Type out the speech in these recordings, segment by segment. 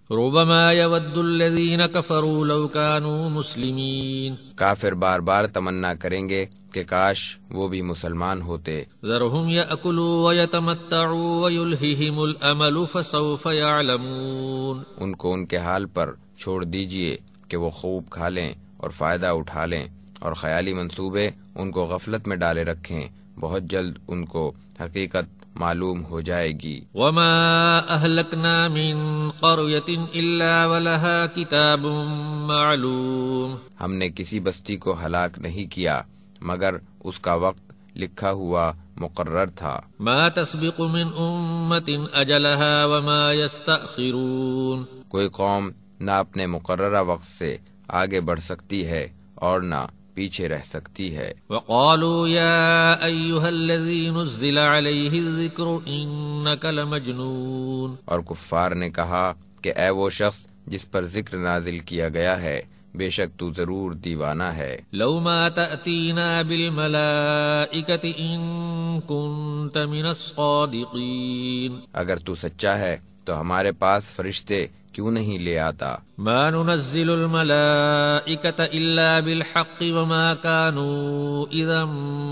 ربما يود الذين كفروا لو كانوا مسلمين، کافر بار بار تمنا کریں گے کہ کاش وہ بھی مسلمان ہوتے۔ ذرهم يأكلوا ويتمتعوا ويلههم الأمل فسوف يعلمون، ان کو ان کے حال پر چھوڑ دیجئے کہ وہ خوب کھا لیں اور فائدہ اٹھا لیں، اور خیالی منصوبے ان کو غفلت میں ڈالے رکھیں، بہت جلد ان کو حقیقت معلوم ہو جائے گی۔ وما أهلكنا من قرية إلا ولها كتاب معلوم، ہم نے کسی بستی کو ہلاک نہیں کیا مگر اس کا وقت لکھا ہوا مقرر تھا۔ ما تسبق من أمة أجلها وما يستأخرون، کوئی قوم نہ اپنے مقررہ وقت سے آگے بڑھ سکتی ہے اور نہ پیچھے رہ سکتی ہے۔ وقالوا يا أيها الذي نزل عليه الذكر إنك لمجنون، اور کفار نے کہا کہ اے وہ شخص جس پر ذکر نازل کیا گیا ہے، بے شک تو ضرور دیوانہ ہے۔ لو ما تأتينا بالملائكة إن كنت من الصادقين، اگر تو سچا ہے تو ہمارے پاس فرشتے کیوں نہیں لے آتا؟ ما ننزل الملائكة إلا بالحق وما كانوا إذا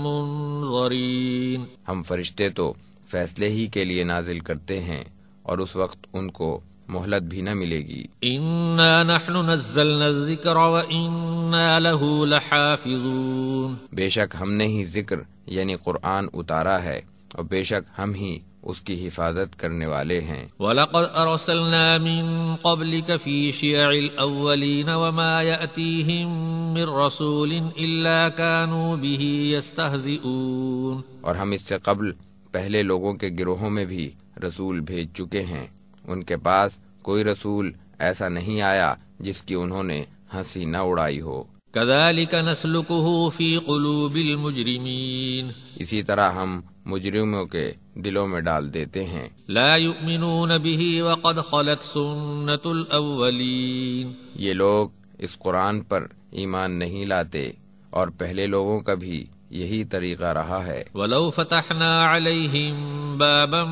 منظرين، ہم فرشتے تو فیصلے ہی کے لیے نازل کرتے ہیں اور اس وقت ان کو مہلت بھی نہ ملے گی۔ إنا نحن نزلنا الذكر وإنا له لحافظون، بے شک ہم نے ہی ذکر یعنی قرآن اتارا ہے اور بے شک ہم ہی اس کی حفاظت کرنے والے ہیں۔ وَلَقَدْ أَرْسَلْنَا مِن قَبْلِكَ فِي شِيَعِ الْأَوَّلِينَ وَمَا يَأْتِيهِم مِّن رَّسُولٍ إِلَّا كَانُوا بِهِ يَسْتَهْزِئُونَ، اور ہم اس سے قبل پہلے لوگوں کے گروہوں میں بھی رسول بھیج چکے ہیں، ان کے پاس کوئی رسول ایسا نہیں آیا جس کی انہوں نے ہنسی نہ اڑائی ہو۔ كَذَلِكَ نَسْلُكُهُ فِي قُلُوبِ الْمُجْرِمِينَ، اسی طرح ہم مجرموں کے دلوں میں ڈال دیتے ہیں۔ لا يؤمنون به وقد خلت سنة الأولين، یہ لوگ اس قرآن پر ایمان نہیں لاتے اور پہلے لوگوں کا بھی یہی طریقہ رہا ہے۔ ولو فتحنا عليهم بابا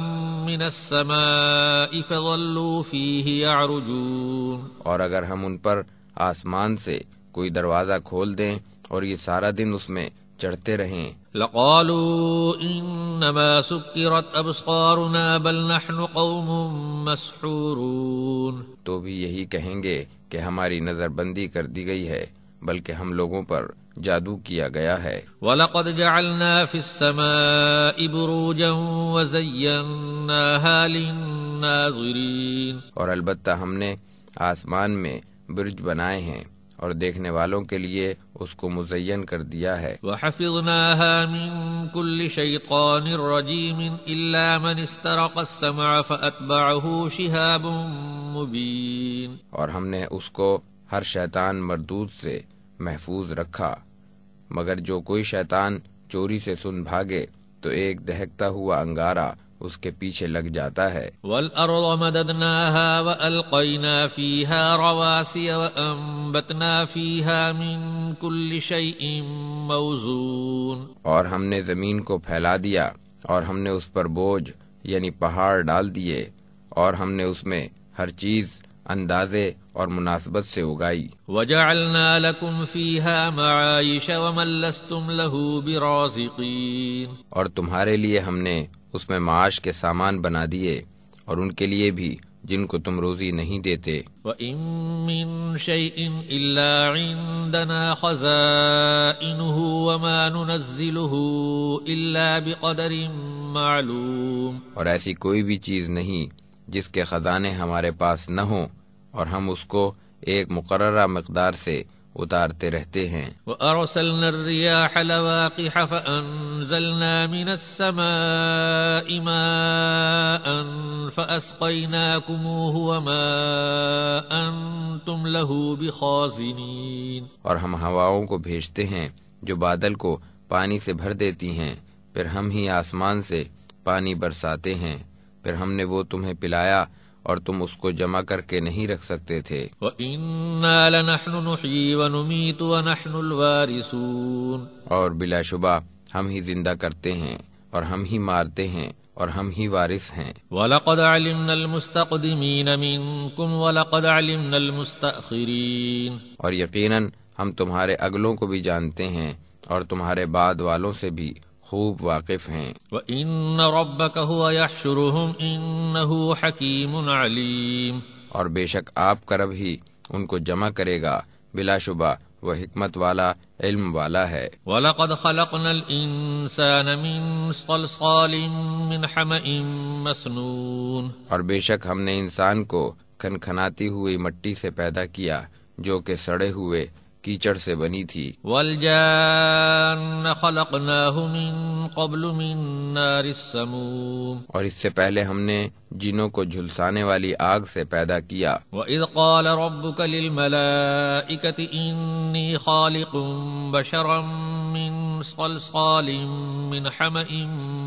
من السماء فظلوا فيه يعرجون، اور اگر ہم ان پر آسمان سے کوئی دروازہ کھول دیں اور یہ سارا دن اس میں چڑھتے رہیں، لقالوا انما سكرت ابصارنا بل نحن قوم مسحورون، تو بھی یہی کہیں گے کہ ہماری نظر بندی کر دی گئی ہے، بلکہ ہم لوگوں پر جادو کیا گیا ہے۔ وَلَقَدْ جَعَلْنَا فِي السَّمَاءِ بُرُوجًا وَزَيَّنَّاهَا لِلنَّاظِرِينَ، اور البتہ ہم نے آسمان میں برج بنائے ہیں اور دیکھنے والوں کے لیے اس کو مزین کر دیا ہے۔ وَحَفِظْنَاهَا مِن كُلِّ شَيْطَانٍ رَّجِيمٍ إِلَّا مَنِ اسْتَرَقَ السَّمْعَ فَأَتْبَعَهُ شِهَابٌ مُّبِينٌ، اور ہم نے اس کو ہر شیطان مردود سے محفوظ رکھا، مگر جو کوئی شیطان چوری سے سن بھاگے تو ایک دہکتا ہوا انگارہ اس کے پیچھے لگ جاتا ہے۔ وَالْأَرْضَ مَدَدْنَاهَا وَأَلْقَيْنَا فِيهَا رَوَاسِيَ وَأَنبَتْنَا فِيهَا مِن كُلِّ شَيْءٍ مَّوْزُونٍ، اور ہم نے زمین کو پھیلا دیا اور ہم نے اس پر بوجھ یعنی پہاڑ ڈال دیے، اور ہم نے اس میں ہر چیز اندازے اور مناسبت سے اگائی۔ وَجَعَلْنَا لَكُمْ فِيهَا مَعَايِشَ وَمَن لَّسْتُمْ لَهُ بِرَازِقِينَ، اور تمہارے لیے ہم نے اس میں معاش کے سامان بنا دیے اور ان کے لیے بھی جن کو تم روزی نہیں دیتے۔ وَإِن مِّن شَيْءٍ إِلَّا عِندَنَا خَزَائِنُهُ وَمَا نُنَزِّلُهُ إِلَّا بِقَدَرٍ مَّعْلُومٍ، اور ایسی کوئی بھی چیز نہیں جس کے خزانے ہمارے پاس نہ ہوں اور ہم اس کو ایک مقررہ مقدار سے اتارتے رہتے ہیں۔ وَأَرْسَلْنَا الرِّيَاحَ لَوَاقِحَ فَأَنزَلْنَا مِنَ السَّمَاءِ مَاءً فَأَسْقَيْنَاكُمُوهُ وَمَا أَنتُمْ لَهُ بِخَازِنِينَ، اور ہم ہواؤں کو بھیجتے ہیں جو بادل کو پانی سے بھر دیتی ہیں، پھر ہم ہی آسمان سے پانی برساتے ہیں، پھر ہم نے وہ تمہیں پلایا اور تم اس کو جمع کر کے نہیں رکھ سکتے تھے۔ وَإِنَّا لَنَحْنُ نُحْيِي وَنُمِيتُ وَنَحْنُ الْوَارِثُونَ، اور بلا شبہ ہم ہی زندہ کرتے ہیں اور ہم ہی مارتے ہیں اور ہم ہی وارث ہیں۔ وَلَقَدْ عَلِمْنَا الْمُسْتَقْدِمِينَ مِنْكُمْ وَلَقَدْ عَلِمْنَا الْمُسْتَأْخِرِينَ، اور یقیناً ہم تمہارے اگلوں کو بھی جانتے ہیں اور تمہارے بعد والوں سے بھی خوب واقف ہیں۔ وَإِنَّ رَبَّكَ هُوَ يَحْشُرُهُمْ إِنَّهُ حَكِيمٌ عَلِيمٌ، اور بے شک آپ کا رب ہی ان کو جمع کرے گا، بلا شبہ وہ حکمت والا، علم والا ہے۔ وَلَقَدْ خَلَقْنَا الْإِنسَانَ مِنْ صَلْصَالٍ مِّنْ حَمَإٍ مَّسْنُونٍ، اور بے شک ہم نے انسان کو کھنکھناتی ہوئی مٹی سے پیدا کیا جو کہ سڑے ہوئے کیچڑ سے بنی تھی۔ وَالْجَانَّ خَلَقْنَاهُ مِن قَبْلُ مِن نَّارِ السَّمُومِ، اور اس سے پہلے ہم نے جنوں کو جھلسانے والی آگ سے پیدا کیا۔ وَإِذْ قَالَ رَبُّكَ لِلْمَلَائِكَةِ إِنِّي خَالِقٌ بَشَرًا مِّن صَلْصَالٍ مِّنْ حَمَإٍ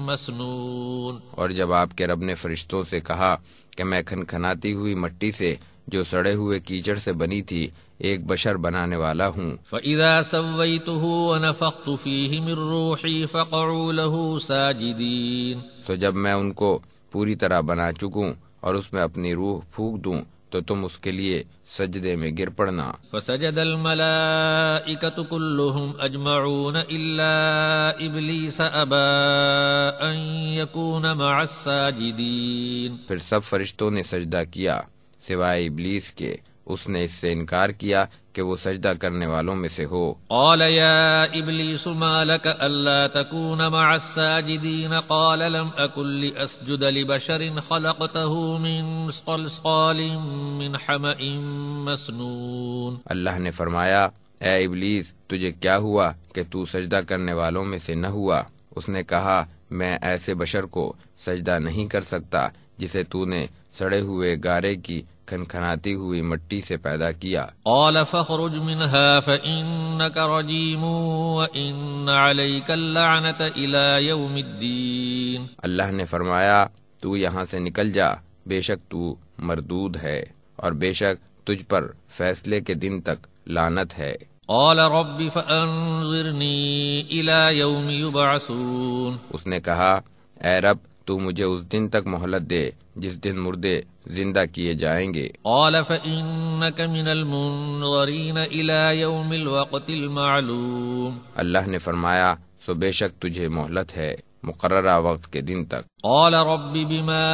مَّسْنُونٍ، اور جب آپ کے رب نے فرشتوں سے کہا کہ میں کھنکھناتی ہوئی مٹی سے جو سڑے ہوئے کیچڑ سے بنی تھی ایک بشر بنانے والا ہوں۔ فَإِذَا سَوَّيْتُهُ وَنَفَخْتُ فِيهِ مِن رُّوحِي فَقَعُوا لَهُ سَاجِدِينَ، تو جب میں ان کو پوری طرح بنا چکوں اور اس میں اپنی روح پھونک دوں تو تم اس کے لیے سجدے میں گر پڑنا۔ فَسَجَدَ الْمَلَائِكَةُ كُلُّهُمْ أَجْمَعُونَ إِلَّا إِبْلِيسَ أَبَىٰ أَن يَكُونَ مَعَ السَّاجِدِينَ، پھر سب فرشتوں نے سجدہ کیا سوائے ابلیس کے، اس نے اس سے انکار کیا کہ وہ سجدہ کرنے والوں میں سے ہو۔ قال يا إبليس ما لك ألا تكون مع الساجدين قال لم أكن لأسجد لبشر خلقته من صلصال من حمأ مسنون، اللہ نے فرمایا اے ابلیس تجھے کیا ہوا کہ تو سجدہ کرنے والوں میں سے نہ ہوا؟ اس نے کہا میں ایسے بشر کو سجدہ نہیں کر سکتا جسے تو نے سڑے ہوئے گارے کی کھنکھناتی ہوئی مٹی سے پیدا کیا۔ قال فاخرج منها فإنك رجيم وإن عليك اللعنة إلى يوم الدين، اللہ نے فرمایا تو یہاں سے نکل جا، بے شک تو مردود ہے اور بے شک تجھ پر فیصلے کے دن تک لعنت ہے۔ قال رب فأنظرني إلى يوم يبعثون، اس نے کہا اے رب تو مجھے اس دن تک مہلت دے جس دن مردے زندہ کیے جائیں گے۔ قال فإنك من المنظرين إلى يوم الوقت المعلوم، اللہ نے فرمایا سو بے شک تجھے مہلت ہے مقررہ وقت کے دن تک۔ قال رب بما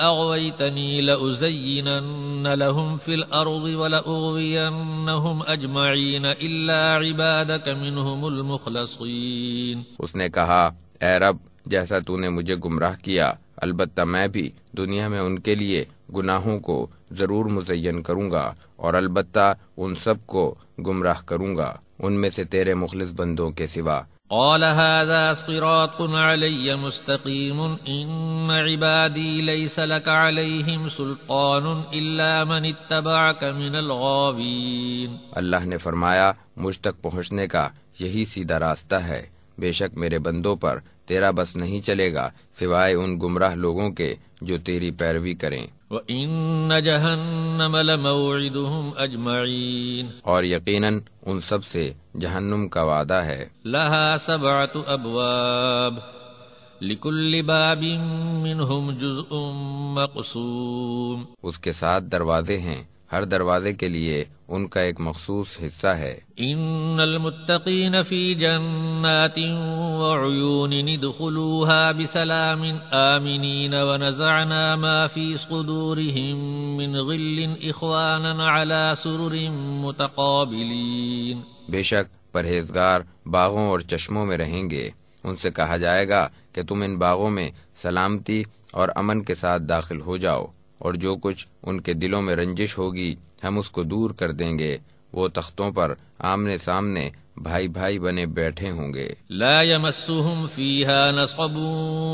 أغويتني لأزينن لهم في الأرض ولأغوينهم أجمعين إلا عبادك منهم المخلصين، اس نے کہا اے رب جیسا تو نے مجھے گمراہ کیا البتہ میں بھی دنیا میں ان کے لیے گناہوں کو ضرور مزین کروں گا اور البتہ ان سب کو گمراہ کروں گا ان میں سے تیرے مخلص بندوں کے سوا۔ قال هذا صراط علي مستقيم إن عبادي ليس لك عليهم سلطان إلا من اتبعك من الغاوين، اللہ نے فرمایا مجھ تک پہنچنے کا یہی سیدھا راستہ ہے، بے شک میرے بندوں پر تیرا بس نہیں چلے گا سوائے ان گمراہ لوگوں کے جو تیری پیروی کریں۔ وَإِنَّ جَهَنَّمَ لَمَوْعِدُهُمْ أَجْمَعِينَ، اور یقیناً ان سب سے جہنم کا وعدہ ہے۔ لَهَا 7 أَبْوَابٍ لِكُلِّ بَابٍ مِّنْهُمْ جُزْءٌ مَّقْسُومٌ، اس کے 7 دروازے ہیں، ہر دروازے کے لیے ان کا ایک مخصوص حصہ ہے۔ ان المتقین فی جنات وعیون ادخلوها بسلام آمنین ونزعنا ما فی صدورهم من غل اخوانا على سرر متقابلین، بے شک پرہیزگار باغوں اور چشموں میں رہیں گے، ان سے کہا جائے گا کہ تم ان باغوں میں سلامتی اور امن کے ساتھ داخل ہو جاؤ، اور جو کچھ ان کے دلوں میں رنجش ہوگی ہم اس کو دور کر دیں گے، وہ تختوں پر آمنے سامنے بھائی بھائی بنے بیٹھے ہوں گے۔ لا يمسهم فيها نصب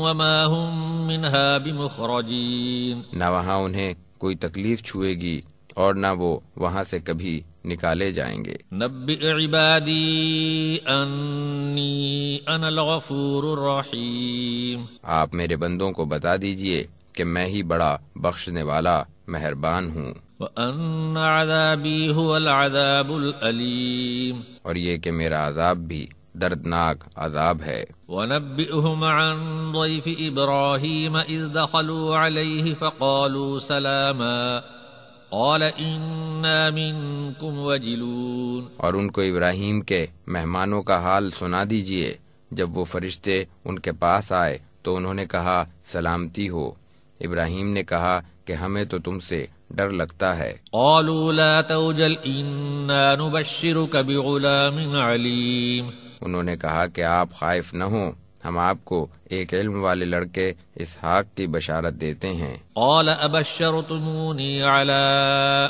وما هم منها بمخرجين، نہ وہاں انہیں کوئی تکلیف چھوئے گی اور نہ وہ وہاں سے کبھی نکالے جائیں گے۔ نبئ عبادی انی انا الغفور الرحیم، آپ میرے بندوں کو بتا دیجئے کہ میں ہی بڑا بخشنے والا مہربان ہوں، وَأَنَّ عَذَابِي هُوَ الْعَذَابُ الْأَلِيمُ، اور یہ کہ میرا عذاب بھی دردناک عذاب ہے۔ وَنَبِّئْهُمْ عَنْ ضَيْفِ إِبْرَاهِيمَ إِذْ دَخَلُوا عَلَيْهِ فَقَالُوا سَلَامًا قَالَ إِنَّا مِنْكُمْ وَجِلُونَ، اور ان کو ابراہیم کے مہمانوں کا حال سنا دیجئے۔ جب وہ فرشتے ان کے پاس آئے تو انہوں نے کہا سلامتی ہو۔ ابراہیم نے کہا کہ ہمیں تو تم سے ڈر لگتا ہے۔ قالوا لا توجل إنا نبشرك بغلام علیم، انہوں نے کہا کہ آپ خائف نہ ہوں، ہم آپ کو ایک علم والے لڑکے اسحاق کی بشارت دیتے ہیں۔ قال أبشرتموني على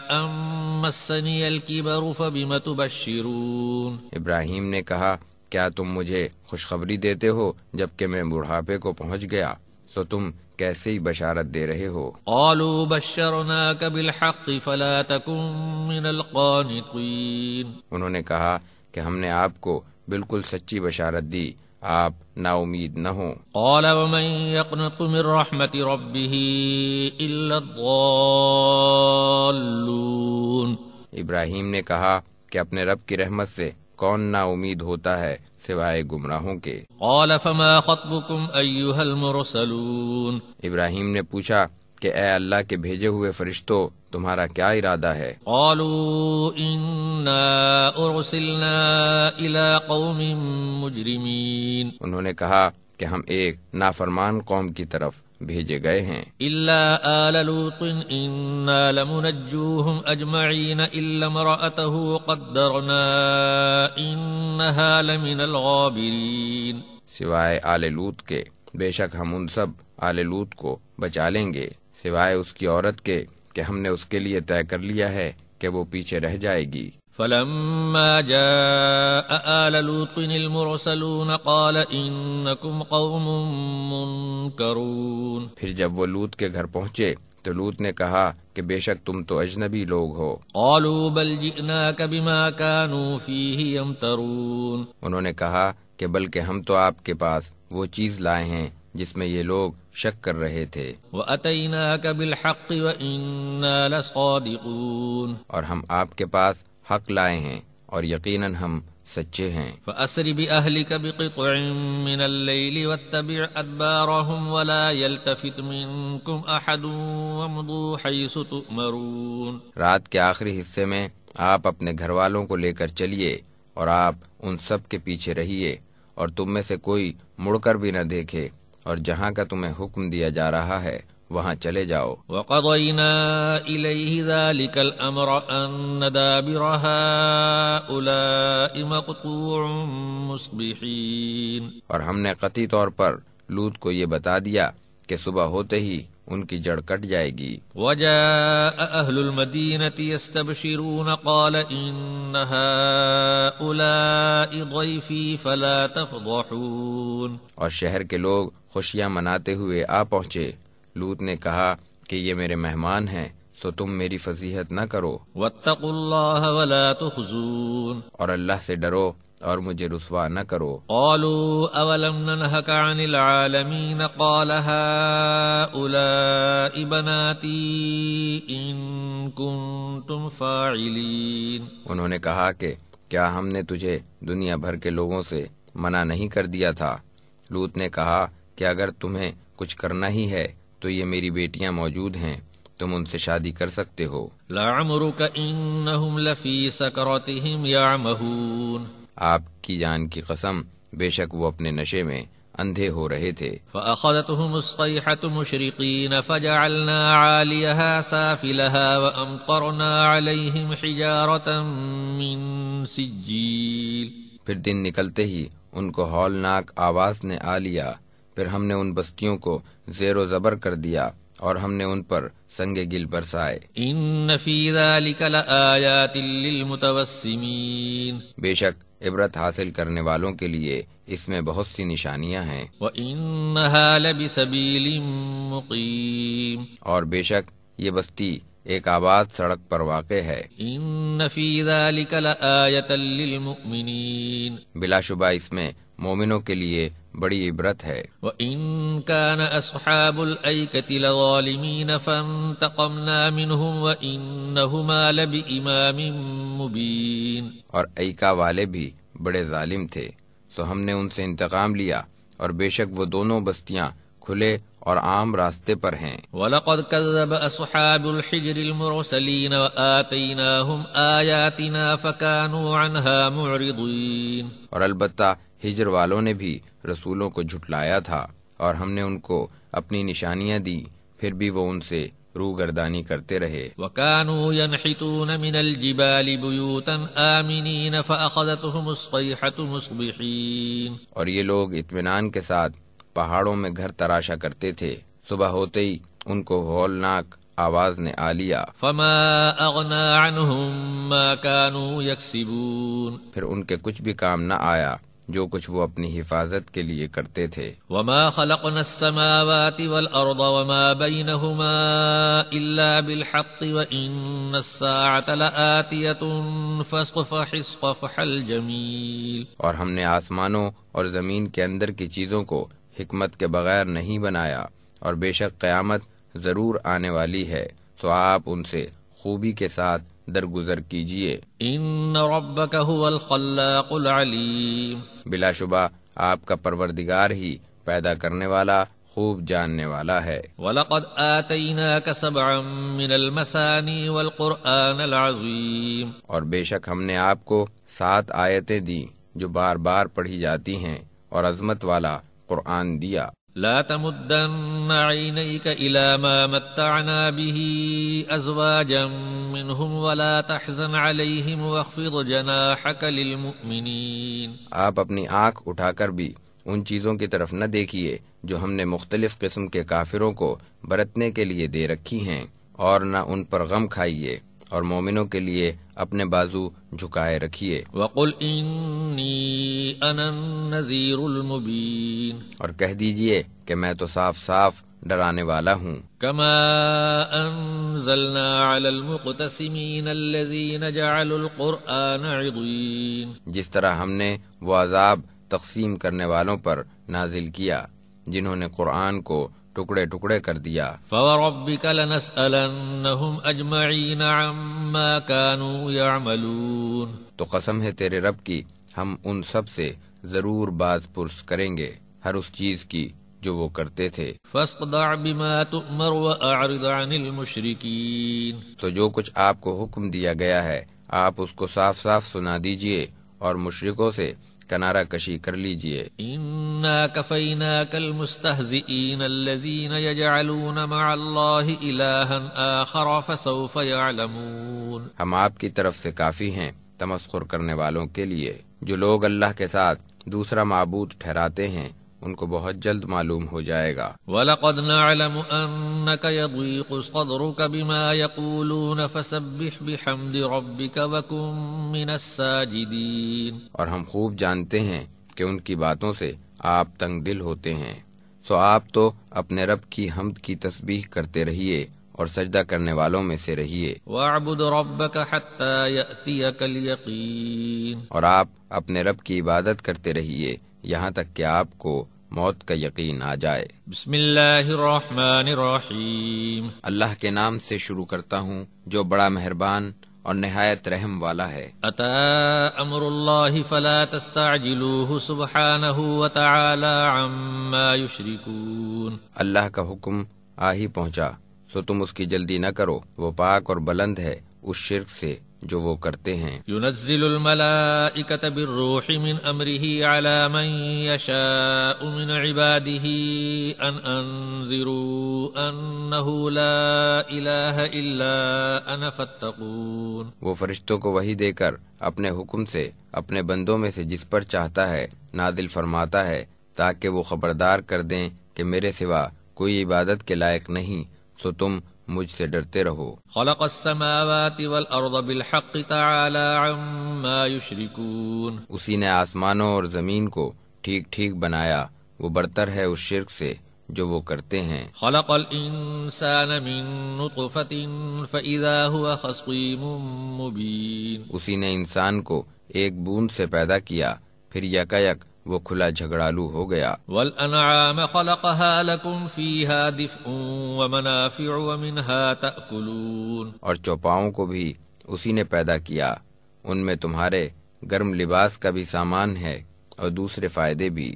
أن مسني الكبر فبم تبشرون، ابراہیم نے کہا کیا تم مجھے خوشخبری دیتے ہو جبکہ میں بڑھاپے کو پہنچ گیا، تو تم کیسے ہی بشارت دے رہے ہو؟ قالوا بشرناك بالحق فلا تكن من القانطين، انہوں نے کہا کہ ہم نے آپ کو بالکل سچی بشارت دی، آپ نا امید نہ ہوں۔ قال ومن يقنط من رحمة ربه إلا الضالون، ابراہیم نے کہا کہ اپنے رب کی رحمت سے کون نا امید ہوتا ہے سوائے گمراہوں کے۔ قال فما خطبكم أيها المرسلون، ابراہیم نے پوچھا کہ اے اللہ کے بھیجے ہوئے فرشتوں تمہارا کیا ارادہ ہے؟ قالوا إنا أرسلنا إلى قوم مجرمين، انہوں نے کہا کہ ہم ایک نافرمان قوم کی طرف بھیجے گئے ہیں۔ إلا آل لوط إنا لمنجوهم أجمعين إلا امرأته قدرنا إنها لمن الغابرين، سوائے آل لوط کے بے شک ہم ان سب آل لوط کو بچا لیں گے، سوائے اس کی عورت کے کہ ہم نے اس کے لیے طے کر لیا ہے کہ وہ پیچھے رہ جائے گی۔ فلما جاء آل لوط المرسلون قال إنكم قوم منكرون، پھر جب وہ لوط کے گھر پہنچے تو لوط نے کہا کہ بے شک تم تو اجنبی لوگ ہو۔ قالوا بل جئناك بما كانوا فيه يمترون، انہوں نے کہا کہ بلکہ ہم تو آپ کے پاس وہ چیز لائے ہیں جس میں یہ لوگ شک کر رہے تھے۔ وَأَتَيْنَاكَ بِالْحَقِّ وَإِنَّا لَصَادِقُونَ، اور ہم آپ کے پاس حق لائے ہیں اور یقیناً ہم سچے ہیں۔ فَأَسْرِ بِأَهْلِكَ بِقِطْعٍ مِّنَ اللَّيْلِ وَاتَّبِعْ أَدْبَارَهُمْ وَلَا يَلْتَفِتْ مِنكُمْ أَحَدٌ وَامْضُوا حَيْثُ تُؤْمَرُونَ، رات کے آخری حصے میں آپ اپنے گھر والوں کو لے کر چلیے اور آپ ان سب کے پیچھے رہیے، اور تم میں سے کوئی مڑ کر بھی نہ دیکھے، اور جہاں کا تمہیں حکم دیا جا رہا ہے وہاں چلے جاؤ۔ وَقَضَيْنَا إِلَيْهِ ذَلِكَ الْأَمْرَ أَنَّ دَابِرَ هَٰؤُلَاءِ مَقْطُوعٌ مُصْبِحِينَ، اور ہم نے قطعی طور پر لوط کو یہ بتا دیا کہ صبح ہوتے ہی ان کی جڑ کٹ جائے گی۔ وَجَاءَ أَهْلُ الْمَدِينَةِ يَسْتَبْشِرُونَ قَالَ إِنَّ هَٰؤُلَاءِ ضَيْفِي فَلَا تَفْضَحُونِ، اور شہر کے لوگ خوشیاں مناتے ہوئے آ پہنچے۔ لوط نے کہا کہ یہ میرے مہمان ہیں، سو تم میری فضیحت نہ کرو، وَاتَّقُوا اللَّهَ وَلَا تُخْزُونِ، اور اللہ سے ڈرو اور مجھے رسوا نہ کرو۔ قالوا أولم ننهك عن العالمين قال هؤلاء بناتي إن كنتم فاعلين، انہوں نے کہا کہ کیا ہم نے تجھے دنیا بھر کے لوگوں سے منع نہیں کر دیا تھا؟ لوط نے کہا کہ اگر تمہیں کچھ کرنا ہی ہے تو یہ میری بیٹیاں موجود ہیں، تم ان سے شادی کر سکتے ہو۔ لعمرك إنهم لفي سكرتهم يعمهون، آپ کی جان کی قسم بے شک وہ اپنے نشے میں اندھے ہو رہے تھے۔ فأخذتهم الصيحة مشرقين فجعلنا عاليها سافلها وأمطرنا عليهم حجارة من سجيل، پھر دن نکلتے ہی ان کو ہولناک آواز نے آ لیا، پھر ہم نے ان بستیوں کو زیر و زبر کر دیا اور ہم نے ان پر سنگ گل برسائے۔ إن في ذلك لآيات للمتوسمين، بے شک عبرت حاصل کرنے والوں کے لیے اس میں بہت سی نشانیاں ہیں، وَإِنَّهَا لَبِسَبِيلٍ مُقِيمٍ، اور بے شک یہ بستی ایک آباد سڑک پر واقع ہے۔ إِنَّ فِي ذَلِكَ لَآيَةً لِّلْمُؤْمِنِينَ، بلا شبہ اس میں مومنوں کے لیے بڑی عبرت ہے۔ وَإِن كَانَ أَصْحَابُ الْأَيْكَةِ لَظَالِمِينَ فَانتَقَمْنَا مِنْهُمْ وَإِنَّهُمَا لَبِإِمَامٍ مُبِينٍ، اور ایکا والے بھی بڑے ظالم تھے، سو ہم نے ان سے انتقام لیا، اور بے شک وہ دونوں بستیاں کھلے اور عام راستے پر ہیں۔ وَلَقَدْ كَذَّبَ أَصْحَابُ الْحِجْرِ الْمُرْسَلِينَ وَآتَيْنَاهُمْ آيَاتِنَا فَكَانُوا عَنْهَا مُعْرِضِينَ، اور البتہ ہجر والوں نے بھی رسولوں کو جھٹلایا تھا، اور ہم نے ان کو اپنی نشانیاں دی، پھر بھی وہ ان سے روگردانی کرتے رہے۔ وَكَانُوا يَنْحِتُونَ مِنَ الْجِبَالِ بُيُوتًا آمِنِينَ فَأَخَذَتْهُمُ الصَّيْحَةُ مُصْبِحِينَ، اور یہ لوگ اطمینان کے ساتھ پہاڑوں میں گھر تراشا کرتے تھے، صبح ہوتے ہی ان کو ہولناک آواز نے آ لیا۔ فَمَا أَغْنَى عَنْهُمْ مَا كَانُوا يَكْسِبُونَ، پھر ان کے کچھ بھی کام نہ آیا جو کچھ وہ اپنی حفاظت کے لیے کرتے تھے۔ وَمَا خَلَقْنَا السَّمَاوَاتِ وَالْأَرْضَ وَمَا بَيْنَهُمَا إِلَّا بِالْحَقِّ وَإِنَّ السَّاعَةَ لَآتِيَةٌ فَاصْفَحِ الصَّفْحَ الْجَمِيلَ، اور ہم نے آسمانوں اور زمین کے اندر کی چیزوں کو حکمت کے بغیر نہیں بنایا، اور بے شک قیامت ضرور آنے والی ہے، سو آپ ان سے خوبی کے ساتھ درگزر کیجئے۔ ان ربک هو الخلاق العلیم، بلا شبہ آپ کا پروردگار ہی پیدا کرنے والا، خوب جاننے والا ہے۔ وَلَقَدْ آتَيْنَاكَ سَبْعًا مِنَ الْمَثَانِي وَالْقُرْآنَ الْعَظِيمِ، اور بے شک ہم نے آپ کو 7 آیتیں دی جو بار بار پڑھی جاتی ہیں، اور عظمت والا قرآن دیا۔ لا تمدن عينيك إلى ما متعنا به أزواجا منهم ولا تحزن عليهم واخفض جناحك للمؤمنين، آپ اپنی آنکھ اٹھا کر بھی ان چیزوں کی طرف نہ دیکھیے جو ہم نے مختلف قسم کے کافروں کو برتنے کے لیے دے رکھی ہیں، اور نہ ان پر غم کھائیے، اور مومنوں کے لیے اپنے بازو جھکائے رکھیے۔ وقل إني أنا النذير المبين، اور کہہ دیجئے کہ میں تو صاف صاف ڈرانے والا ہوں۔ كما أنزلنا على المقتسمين الذين جعلوا القرآن عضين، جس طرح ہم نے وہ عذاب تقسیم کرنے والوں پر نازل کیا جنہوں نے قرآن کو ٹکڑے ٹکڑے کر دیا۔ فوربك لنسألنهم أجمعين عما كانوا يعملون، تو قسم ہے تیرے رب کی، ہم ان سب سے ضرور باز پرس کریں گے ہر اس چیز کی جو وہ کرتے تھے۔ فاصدع بما تؤمر وأعرض عن المشركين، تو جو کچھ آپ کو حکم دیا گیا ہے آپ اس کو صاف صاف سنا دیجئے، اور مشرکوں سے کنارہ کشی کر لیجئے۔ إنا كفيناك المستهزئين الذين يجعلون مع الله إلها آخر فسوف يعلمون، ہم آپ کی طرف سے کافی ہیں تمسخر کرنے والوں کے لیے، جو لوگ اللہ کے ساتھ دوسرا معبود ٹھہراتے ہیں ان کو بہت جلد معلوم ہو جائے گا۔ وَلَقَدْ نَعْلَمُ أَنَّكَ يَضِيقُ صَدْرُكَ بِمَا يَقُولُونَ فَسَبِّحْ بِحَمْدِ رَبِّكَ وَكُن مِّنَ السَّاجِدِينَ، اور ہم خوب جانتے ہیں کہ ان کی باتوں سے آپ تنگ دل ہوتے ہیں، سو آپ تو اپنے رب کی حمد کی تسبیح کرتے رہیے اور سجدہ کرنے والوں میں سے رہیے۔ وَاعْبُدْ رَبَّكَ حَتَّى يَأْتِيَكَ الْيَقِينُ، اور آپ اپنے رب کی عبادت کرتے رہیے یہاں تک کہ آپ کو موت کا یقین آ جائے۔ بسم اللہ الرحمن الرحیم، اللہ کے نام سے شروع کرتا ہوں جو بڑا مہربان اور نہایت رحم والا ہے۔ اتی امر اللہ فلا تستعجلوه سبحانہ وتعالی عما یشرکون، اللہ کا حکم آ ہی پہنچا سو تم اس کی جلدی نہ کرو، وہ پاک اور بلند ہے اس شرک سے جو وہ کرتے ہیں۔ ينزل الملائكة بالروح من امره على من يشاء من عباده ان انذروا انه لا اله الا انا فاتقون، وہ فرشتوں کو وحی دے کر اپنے حکم سے اپنے بندوں میں سے جس پر چاہتا ہے نازل فرماتا ہے تاکہ وہ خبردار کر دیں کہ میرے سوا کوئی عبادت کے لائق نہیں، سو تم مجھ سے ڈرتے رہو۔ خلق السماوات والارض بالحق تعالی عما یشرکون، اسی نے آسمانوں اور زمین کو ٹھیک ٹھیک بنایا، وہ برتر ہے اس شرک سے جو وہ کرتے ہیں۔ خلق الانسان من نطفة فاذا هو خصيم مبين، اسی نے انسان کو ایک بوند سے پیدا کیا پھر یکایک وہ کھلا جھگڑالو ہو گیا۔ والانعام خلقها لكم فيها دفء ومنافع ومنها تأكلون، اور چوپاؤں کو بھی اسی نے پیدا کیا، ان میں تمہارے گرم لباس کا بھی سامان ہے اور دوسرے فائدے بھی،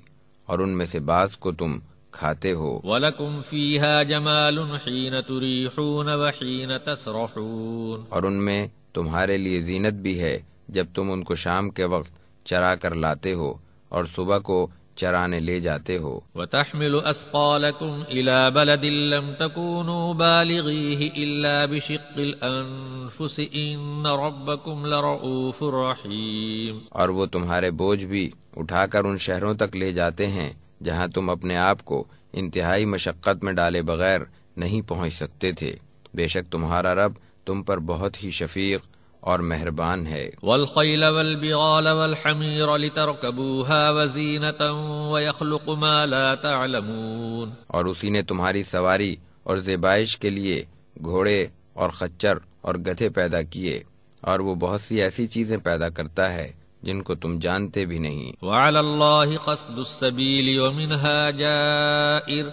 اور ان میں سے بعض کو تم کھاتے ہو۔ وَلَكُمْ فِيهَا جَمَالٌ حِينَ تُرِيحُونَ وَحِينَ تَسْرَحُونَ، اور ان میں تمہارے لیے زینت بھی ہے جب تم ان کو شام کے وقت چرا کر لاتے ہو اور صبح کو چرانے لے جاتے ہو۔ وَتَحْمِلُ أَثْقَالَكُمْ إِلَى بَلَدٍ لَمْ تَكُونُوا بَالِغِيهِ إِلَّا بِشِقِّ الْأَنفُسِ إِنَّ رَبَّكُمْ لَرَءُوفٌ رَحِيمٌ، اور وہ تمہارے بوجھ بھی اٹھا کر ان شہروں تک لے جاتے ہیں جہاں تم اپنے آپ کو انتہائی مشقت میں ڈالے بغیر نہیں پہنچ سکتے تھے، بے شک تمہارا رب تم پر بہت ہی شفیق اور مہربان ہے۔ وَالْخَيْلَ وَالْبِغَالَ وَالْحَمِيرَ لِتَرْكَبُوهَا وَزِينَةً وَيَخْلُقُ مَا لَا تَعْلَمُونَ، اور اسی نے تمہاری سواری اور زیبائش کے لیے گھوڑے اور خچر اور گدھے پیدا کیے، اور وہ بہت سی ایسی چیزیں پیدا کرتا ہے جن کو تم جانتے بھی نہیں۔ وَعَلَى اللَّهِ قَصْدُ السَّبِيلِ وَمِنْهَا جَائِرٌ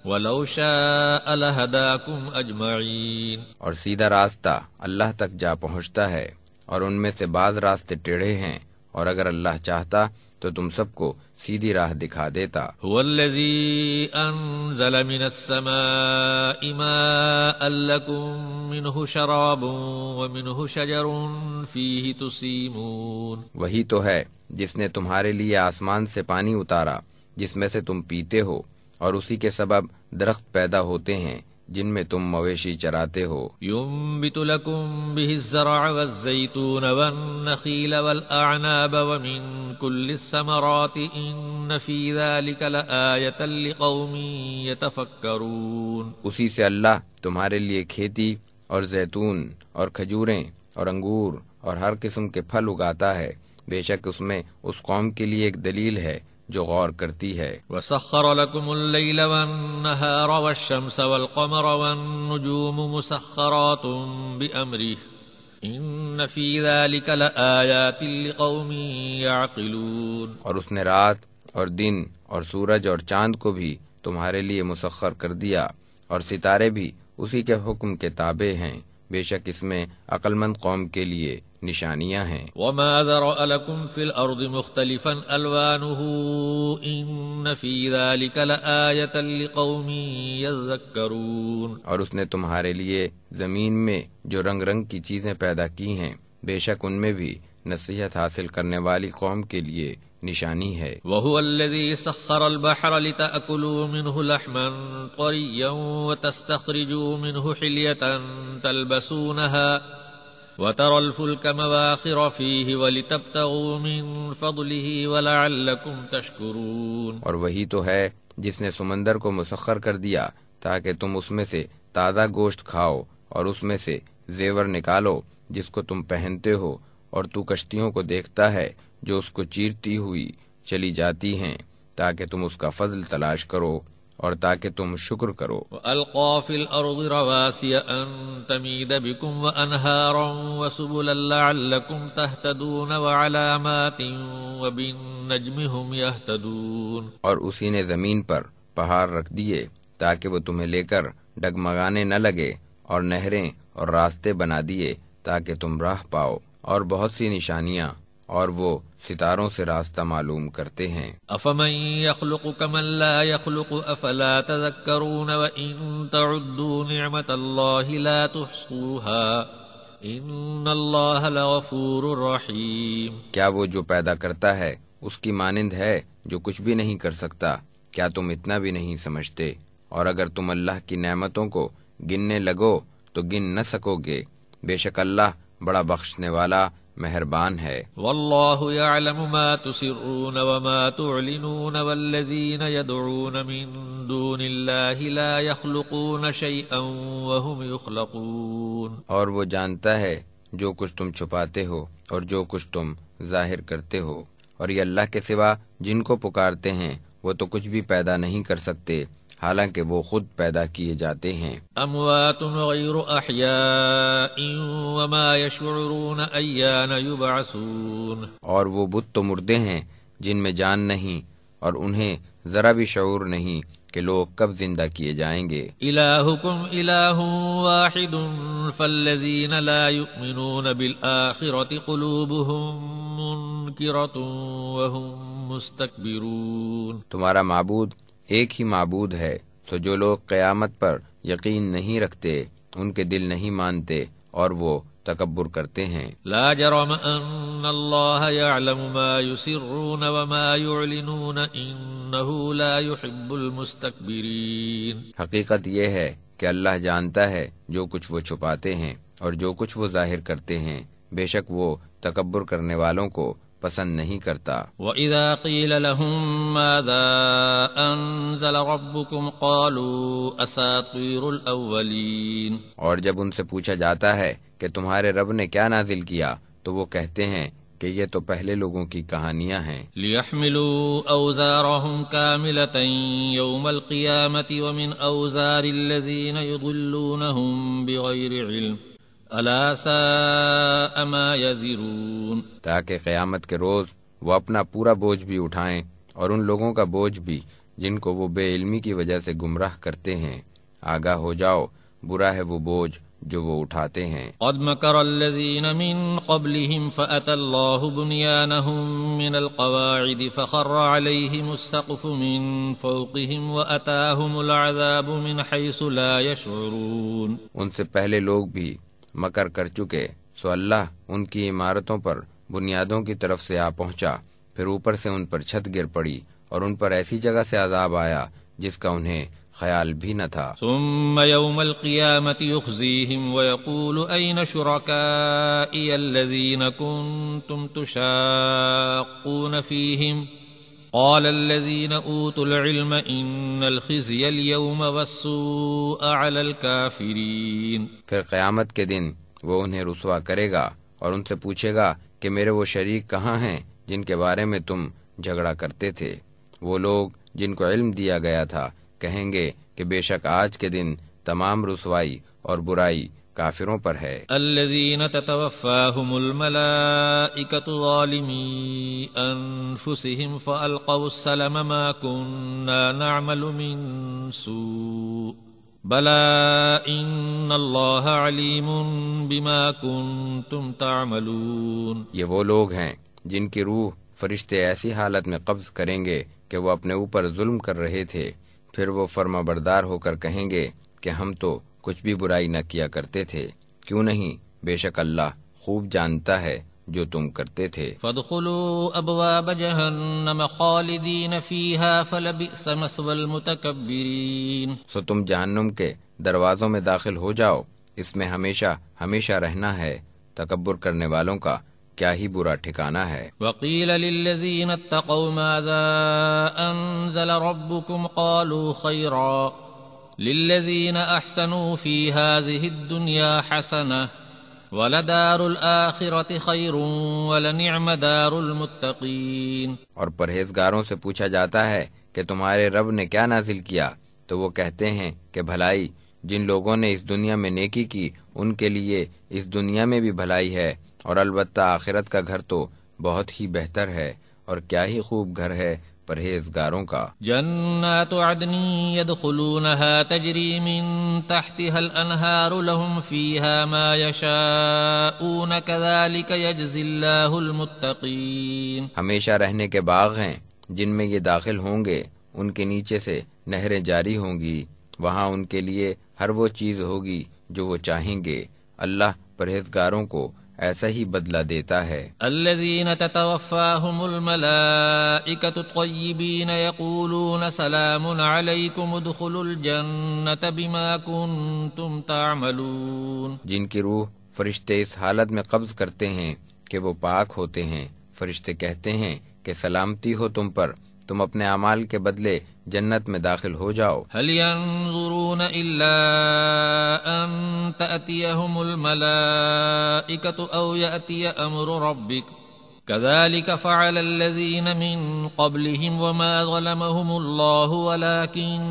وَلَوْ شَاءَ لَهَدَاكُمْ أَجْمَعِينَ، اور سیدھا راستہ اللہ تک جا پہنچتا ہے، اور ان میں سے بعض راستے ٹیڑھے ہیں، اور اگر اللہ چاہتا تو تم سب کو سیدھی راہ دکھا دیتا۔ هو الذي أنزل من السماء ماء لكم منه شراب ومنه شجر فيه تسيمون، وہی تو ہے جس نے تمہارے لیے آسمان سے پانی اتارا جس میں سے تم پیتے ہو، اور اسی کے سبب درخت پیدا ہوتے ہیں جن میں تم مویشی چراتے ہو۔ ينبت لكم به الزرع والزيتون والنخيل والأعناب ومن كل الثمرات إن في ذلك لآية لقوم يتفكرون، اسی سے اللہ تمہارے لیے کھیتی اور زیتون اور کھجوریں اور انگور اور ہر قسم کے پھل اگاتا ہے، بے شک اس میں اس قوم کے لیے ایک دلیل ہے جو غور کرتی ہے۔ وَسَخَّرَ لَكُمُ اللَّيْلَ وَالنَّهَارَ وَالشَّمْسَ وَالْقَمَرَ وَالنُّجُومُ مُسَخَّرَاتٌ بِأَمْرِهِ إِنَّ فِي ذَلِكَ لَآيَاتٍ لِقَوْمٍ يَعْقِلُونَ، اور اس نے رات اور دن اور سورج اور چاند کو بھی تمہارے لیے مسخر کر دیا، اور ستارے بھی اسی کے حکم کے تابع ہیں، بے شک اس میں عقل مند قوم کے لیے نشانیاں ہیں۔ وَمَا ذَرَأَ لَكُمْ فِي الْأَرْضِ مُخْتَلِفًا أَلْوَانُهُ إِنَّ فِي ذَلِكَ لَآيَةً لِقَوْمٍ يَذَّكَّرُونَ، اور اس نے تمہارے لیے زمین میں جو رنگ رنگ کی چیزیں پیدا کی ہیں، بے شک ان میں بھی نصیحت حاصل کرنے والی قوم کے لیے نشانی ہے۔ وَهُوَ الَّذِي سَخَّرَ الْبَحْرَ لِتَأْكُلُوا مِنْهُ لَحْمًا طَرِيًّا وَتَسْتَخْرِجُوا مِنْهُ حِلْيَةً تَلْبَسُونَهَا وَتَرَى الْفُلْكَ مَوَاخِرَ فِيهِ وَلِتَبْتَغُوا مِنْ فَضْلِهِ وَلَعَلَّكُمْ تَشْكُرُونَ، اور وہی تو ہے جس نے سمندر کو مسخر کر دیا تاکہ تم اس میں سے تازہ گوشت کھاؤ، اور اس میں سے زیور نکالو جس کو تم پہنتے ہو، اور تو کشتیوں کو دیکھتا ہے جو اس کو چیرتی ہوئی چلی جاتی ہیں تاکہ تم اس کا فضل تلاش کرو اور تاکہ تم شکر کرو۔ وَأَلْقَى فِي الْأَرْضِ رَوَاسِيَ أَن تَمِيدَ بِكُمْ وَأَنْهَارًا وَسُبُلًا لَعَلَّكُمْ تَهْتَدُونَ وَعَلَامَاتٍ وَبِالنَّجْمِ هُمْ يَهْتَدُونَ، اور اسی نے زمین پر پہاڑ رکھ دیے تاکہ وہ تمہیں لے کر ڈگمگانے نہ لگے، اور نہریں اور راستے بنا دیے تاکہ تم راہ پاؤ، اور بہت سی نشانیاں، اور وہ ستاروں سے راستہ معلوم کرتے ہیں۔ أَفَمَن يَخْلُقُ كَمَن لَّا يَخْلُقُ أَفَلَا تَذَكَّرُونَ وَإِن تَعُدُّوا نِعْمَةَ اللَّهِ لَا تُحْصُوهَا إِنَّ اللَّهَ لَغَفُورٌ رَّحِيمٌ، کیا وہ جو پیدا کرتا ہے اس کی مانند ہے جو کچھ بھی نہیں کر سکتا؟ کیا تم اتنا بھی نہیں سمجھتے؟ اور اگر تم اللہ کی نعمتوں کو گننے لگو تو گن نہ سکو گے، بے شک اللہ بڑا بخشنے والا مہربان ہے۔ واللہ یعلم ما تسرون وما تعلنون والذین یدعون من دون اللہ لا یخلقون شیئا وهم یخلقون، اور وہ جانتا ہے جو کچھ تم چھپاتے ہو اور جو کچھ تم ظاہر کرتے ہو، اور یہ اللہ کے سوا جن کو پکارتے ہیں وہ تو کچھ بھی پیدا نہیں کر سکتے حالانکہ وہ خود پیدا کیے جاتے ہیں۔ اموات غیر احیاء وما یشعرون ایان یبعثون، اور وہ بت تو مردے ہیں جن میں جان نہیں اور انہیں ذرا بھی شعور نہیں کہ لوگ کب زندہ کیے جائیں گے۔ الہکم الہ واحد فالذین لا یؤمنون بالآخرة قلوبهم منکرة وهم مستكبرون. تمہارا معبود ایک ہی معبود ہے، تو جو لوگ قیامت پر یقین نہیں رکھتے ان کے دل نہیں مانتے اور وہ تکبر کرتے ہیں. لا جرم ان اللہ يعلم ما يسرون وما يعلنون انه لا يحب المستكبرین. حقیقت یہ ہے کہ اللہ جانتا ہے جو کچھ وہ چھپاتے ہیں اور جو کچھ وہ ظاہر کرتے ہیں، بے شک وہ تکبر کرنے والوں کو پسند نہیں کرتا. وَإِذَا قِيلَ لَهُم مَّاذَا أَنزَلَ رَبُّكُمْ قَالُوا أَسَاطِيرُ الْأَوَّلِينَ. اور جب ان سے پوچھا جاتا ہے کہ تمہارے رب نے کیا نازل کیا تو وہ کہتے ہیں کہ یہ تو پہلے لوگوں کی کہانیاں ہیں. لِيَحْمِلُوا أَوْزَارَهُمْ كَامِلَةً يَوْمَ الْقِيَامَةِ وَمِنْ أَوْزَارِ الَّذِينَ يُضِلُّونَهُمْ بِغَيْرِ عِلْمٍ أَلَا سَاءَ مَا يَزِرُونَ. تاکہ قیامت کے روز وہ اپنا پورا بوجھ بھی اٹھائیں اور ان لوگوں کا بوجھ بھی جن کو وہ بے علمی کی وجہ سے گمراہ کرتے ہیں. آگاہ ہو جاؤ، برا ہے وہ بوجھ جو وہ اٹھاتے ہیں. قد مكر الذين من قبلهم فأتى الله بنيانهم من القواعد فخر عليهم السقف من فوقهم وأتاهم العذاب من حيث لا يشعرون. ان سے پہلے لوگ بھی مکر کر چکے، سو اللہ ان کی عمارتوں پر بنیادوں کی طرف سے آ پہنچا، پھر اوپر سے ان پر چھت گر پڑی اور ان پر ایسی جگہ سے عذاب آیا جس کا انہیں خیال بھی نہ تھا. ثم يوم القيامة يخزيهم ويقول أين شركائي الذين كنتم تشاقون فيهم قال الذين أوتوا العلم إن الخزي اليوم والسوء على الكافرين. پھر قیامت کے دن وہ انہیں رسوا کرے گا اور ان سے پوچھے گا کہ میرے وہ شریک کہاں ہیں جن کے بارے میں تم جھگڑا کرتے تھے. وہ لوگ جن کو علم دیا گیا تھا کہیں گے کہ بے شک آج کے دن تمام رسوائی اور برائی کافروں پر ہے. الذين تتوفاهم الملائكة ظالمي أنفسهم فألقوا السلم ما كنا نعمل من سوء بلى إن الله عليم بما كنتم تعملون. یہ وہ لوگ ہیں جن کی روح فرشتے ایسی حالت میں قبض کریں گے کہ وہ اپنے اوپر ظلم کر رہے تھے، پھر وہ فرما بردار ہو کر کہیں گے کہ ہم تو کچھ بھی برائی نہ کیا کرتے تھے. کیوں نہیں، بے شک اللہ خوب جانتا ہے جو تم کرتے تھے. فادخلوا ابواب جہنم خالدین فیہا فلبئس مثوى المتکبرین. سو تم جہنم کے دروازوں میں داخل ہو جاؤ، اس میں ہمیشہ ہمیشہ رہنا ہے. تکبر کرنے والوں کا کیا ہی برا ٹھکانہ ہے. وقیل للذین اتقوا ماذا انزل ربکم قالوا خیرا للذین احسنوا فی هذه الدنیا حسنہ وَلَدَارُ الْآخِرَةِ خَيْرٌ وَلَنِعْمَ دَارُ الْمُتَّقِينَ. اور پرہیزگاروں سے پوچھا جاتا ہے کہ تمہارے رب نے کیا نازل کیا، تو وہ کہتے ہیں کہ بھلائی جن لوگوں نے اس دنیا میں نیکی کی ان کے لیے اس دنیا میں بھی بھلائی ہے، اور البتہ آخرت کا گھر تو بہت ہی بہتر ہے، اور کیا ہی خوب گھر ہے پرہیزگاروں کا. جنات عدن يدخلونها تجری من تحتها الانہار لهم فیہا ما یشاؤون كذلك یجزی اللہ المتقین. ہمیشہ رہنے کے باغ ہیں جن میں یہ داخل ہوں گے، ان کے نیچے سے نہریں جاری ہوں گی، وہاں ان کے لیے ہر وہ چیز ہوگی جو وہ چاہیں گے. اللہ پرہیزگاروں کو ایسا ہی بدلہ دیتا ہے. الذین تتوفاہم الملائکۃ الطیبین یقولون سلام علیکم ادخلوا الجنۃ بما کنتم تعملون. جن کی روح فرشتے اس حالت میں قبض کرتے ہیں کہ وہ پاک ہوتے ہیں. فرشتے کہتے ہیں کہ سلامتی ہو تم پر، تم اپنے اعمال کے بدلے جنت میں داخل ہو جاؤ. هل ينظرون الا ان تأتيهم الملائكة او يأتي امر ربك كذلك فعل الذين من قبلهم وما ظلمهم الله ولكن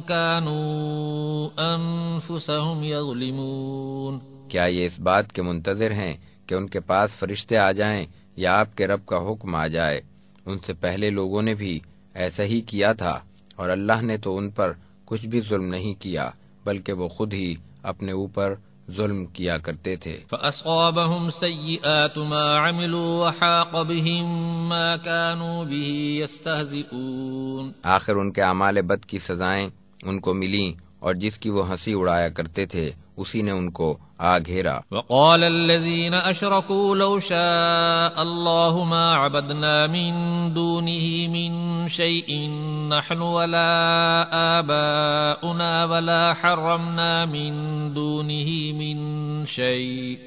كانوا انفسهم يظلمون. کیا یہ اس بات کے منتظر ہیں کہ ان کے پاس فرشتے آ جائیں یا آپ کے رب کا حکم آ جائے؟ ان سے پہلے لوگوں نے بھی ایسا ہی کیا تھا، اور اللہ نے تو ان پر کچھ بھی ظلم نہیں کیا، بلکہ وہ خود ہی اپنے اوپر ظلم کیا کرتے تھے۔ فأصابهم سيئات ما عملوا وحاق بهم ما كانوا به يستهزئون۔ آخر ان کے اعمال بد کی سزائیں ان کو ملیں اور جس کی وہ ہنسی اڑایا کرتے تھے اسی نے ان کو آ گھیرا۔ وقال الذين اشركوا لو شاء الله ما عبدنا من دونه من شيء نحن ولا آباؤنا ولا حرمنا من دونه من شيء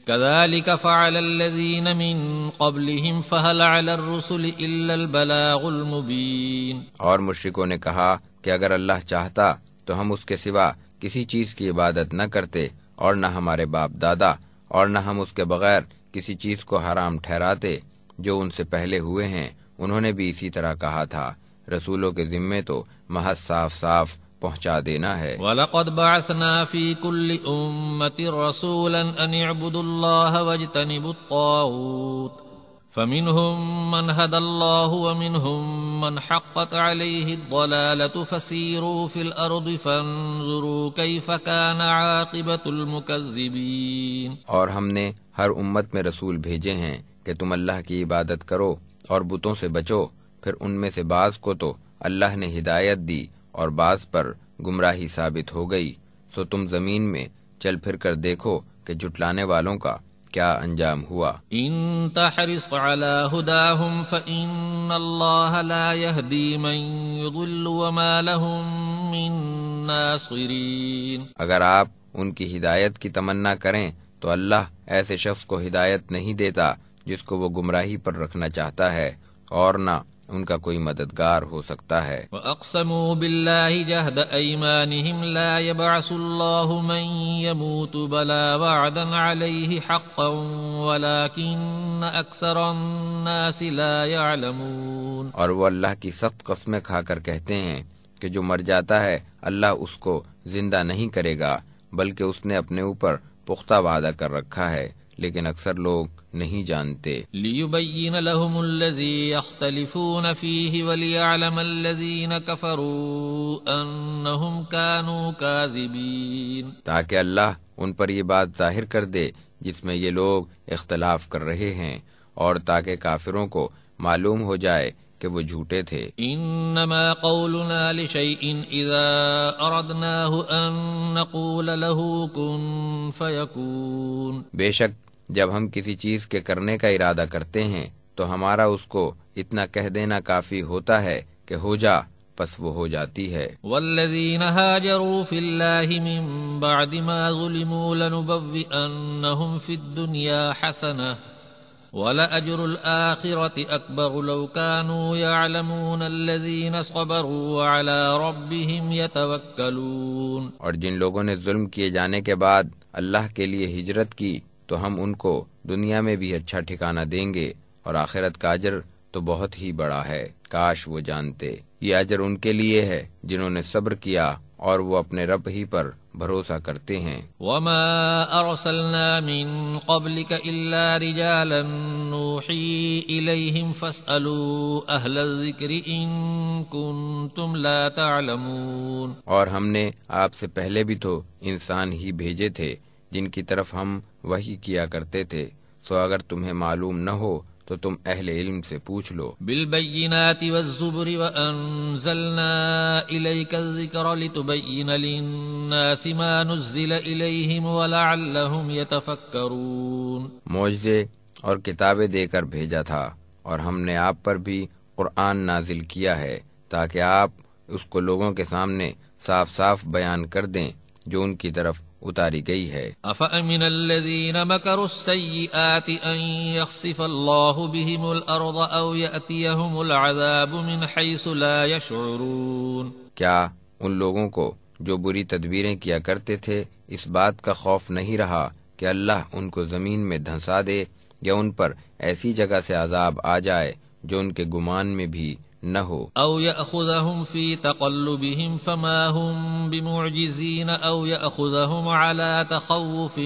كذلك فعل الذين من قبلهم فهل على الرسل الا البلاغ المبين۔ اور مشرکوں نے کہا کہ اگر اللہ چاہتا تو ہم اس کے سوا کسی چیز کی عبادت نہ کرتے اور نہ ہمارے باپ دادا اور نہ ہم اس کے بغیر کسی چیز کو حرام ٹھہراتے جو ان سے پہلے ہوئے ہیں، انہوں نے بھی اسی طرح کہا تھا۔ رسولوں کے ذمے تو محض صاف صاف پہنچا دینا ہے۔ وَلَقَدْ بَعَثْنَا فِي كُلِّ أُمَّةٍ رَسُولًا أَنِ اعْبُدُوا اللَّهَ وَاجْتَنِبُوا الطَّاغُوتَ فَمِنْهُمْ مَنْ هَدَى اللَّهُ وَمِنْهُمْ مَنْ حَقَّتْ عَلَيْهِ الضَّلَالَةُ فَسِيرُوا فِي الْأَرْضِ فَانظُرُوا كَيْفَ كَانَ عَاقِبَةُ الْمُكَذِّبِينَ۔ اور ہم نے ہر امت میں رسول بھیجے ہیں کہ تم اللہ کی عبادت کرو اور بتوں سے بچو، پھر ان میں سے بعض کو تو اللہ نے ہدایت دی اور بعض پر گمراہی ثابت ہو گئی، سو تم زمین میں چل پھر کر دیکھو کہ جھٹلانے والوں کا کیا انجام ہوا۔ ان تحرص على هداهم فإن الله لا يهدي من يضل وما لهم من ناصرين۔ اگر آپ ان کی ہدایت کی تمنا کریں تو اللہ ایسے شخص کو ہدایت نہیں دیتا جس کو وہ گمراہی پر رکھنا چاہتا ہے، اور نہ ان کا کوئی مددگار ہو سکتا ہے۔ وَأَقْسَمُوا بِاللَّهِ جَهْدَ أَيْمَانِهِمْ لَا يَبْعَثُ اللَّهُ مَن يَمُوتُ بَلَىٰ وَعْدًا عَلَيْهِ حَقًّا وَلَٰكِنَّ أَكْثَرَ النَّاسِ لَا يَعْلَمُونَ۔ اور وہ اللہ کی سخت قسمیں کھا کر کہتے ہیں کہ جو مر جاتا ہے اللہ اس کو زندہ نہیں کرے گا، بلکہ اس نے اپنے اوپر پختہ وعدہ کر رکھا ہے، لیکن اکثر لوگ نہیں جانتے۔ لِيُبَيِّنَ لَهُمُ الَّذِي يَخْتَلِفُونَ فِيهِ وَلِيَعْلَمَ الَّذِينَ كَفَرُوا أَنَّهُمْ كَانُوا كَاذِبِينَ۔ تاکہ اللہ ان پر یہ بات ظاہر کر دے جس میں یہ لوگ اختلاف کر رہے ہیں، اور تاکہ کافروں کو معلوم ہو جائے کہ وہ جھوٹے تھے۔ انما قولنا لشيء اذا اردناه ان نقول له كن فيكون۔ بے شک جب ہم کسی چیز کے کرنے کا ارادہ کرتے ہیں تو ہمارا اس کو اتنا کہہ دینا کافی ہوتا ہے کہ ہو جا، پس وہ ہو جاتی ہے۔ والذین هاجروا فی اللہ من بعد ما ظلموا لنبوئنہم فی الدنیا حسنہ وَلَأَجْرُ الْآخِرَةِ أَكْبَرُ لَوْ كَانُوا يَعْلَمُونَ الَّذِينَ صَبَرُوا وَعَلَى رَبِّهِمْ يَتَوَكَّلُونَ۔ اور جن لوگوں نے ظلم کیے جانے کے بعد اللہ کے لیے ہجرت کی تو ہم ان کو دنیا میں بھی اچھا ٹھکانہ دیں گے، اور آخرت کا اجر تو بہت ہی بڑا ہے، کاش وہ جانتے۔ یہ اجر ان کے لیے ہے جنہوں نے صبر کیا اور وہ اپنے رب ہی پر بھروسہ کرتے ہیں۔ وما ارسلنا من قبلك الا رجالا نوحی الیہم فاسألوا اہل الذکر ان کنتم لا تعلمون۔ اور ہم نے آپ سے پہلے بھی تو انسان ہی بھیجے تھے جن کی طرف ہم وحی کیا کرتے تھے، سو اگر تمہیں معلوم نہ ہو تو تم اہل علم سے پوچھ لو۔ بالبینات والزبر وانزلنا الیک الذکر لتبین للناس ما نزل الیہم ولعلہم یتفکرون۔ معجزے اور کتابیں دے کر بھیجا تھا، اور ہم نے آپ پر بھی قرآن نازل کیا ہے تاکہ آپ اس کو لوگوں کے سامنے صاف صاف بیان کر دیں جو ان کی طرف اتاری گئی ہے۔ افأمن الذین مکروا السیئات ان یخسف اللہ بهم الارض او یأتیہم العذاب من حیث لا یشعرون۔ کیا ان لوگوں کو جو بری تدبیریں کیا کرتے تھے اس بات کا خوف نہیں رہا کہ اللہ ان کو زمین میں دھنسا دے، یا ان پر ایسی جگہ سے عذاب آ جائے جو ان کے گمان میں بھی نہ ہو؟ او یأخذہم فی تقلبہم فما ہم بمعجزین او یأخذہم علی تخوف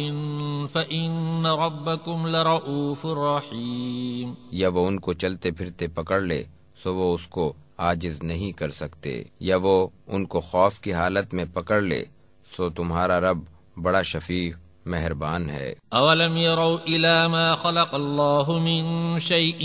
فإن ربکم لرؤوف رحیم۔ یا وہ ان کو چلتے پھرتے پکڑ لے سو وہ اس کو عاجز نہیں کر سکتے، یا وہ ان کو خوف کی حالت میں پکڑ لے سو تمہارا رب بڑا شفیق مہربان ہے۔ اولم يروا الى ما خلق الله من شيء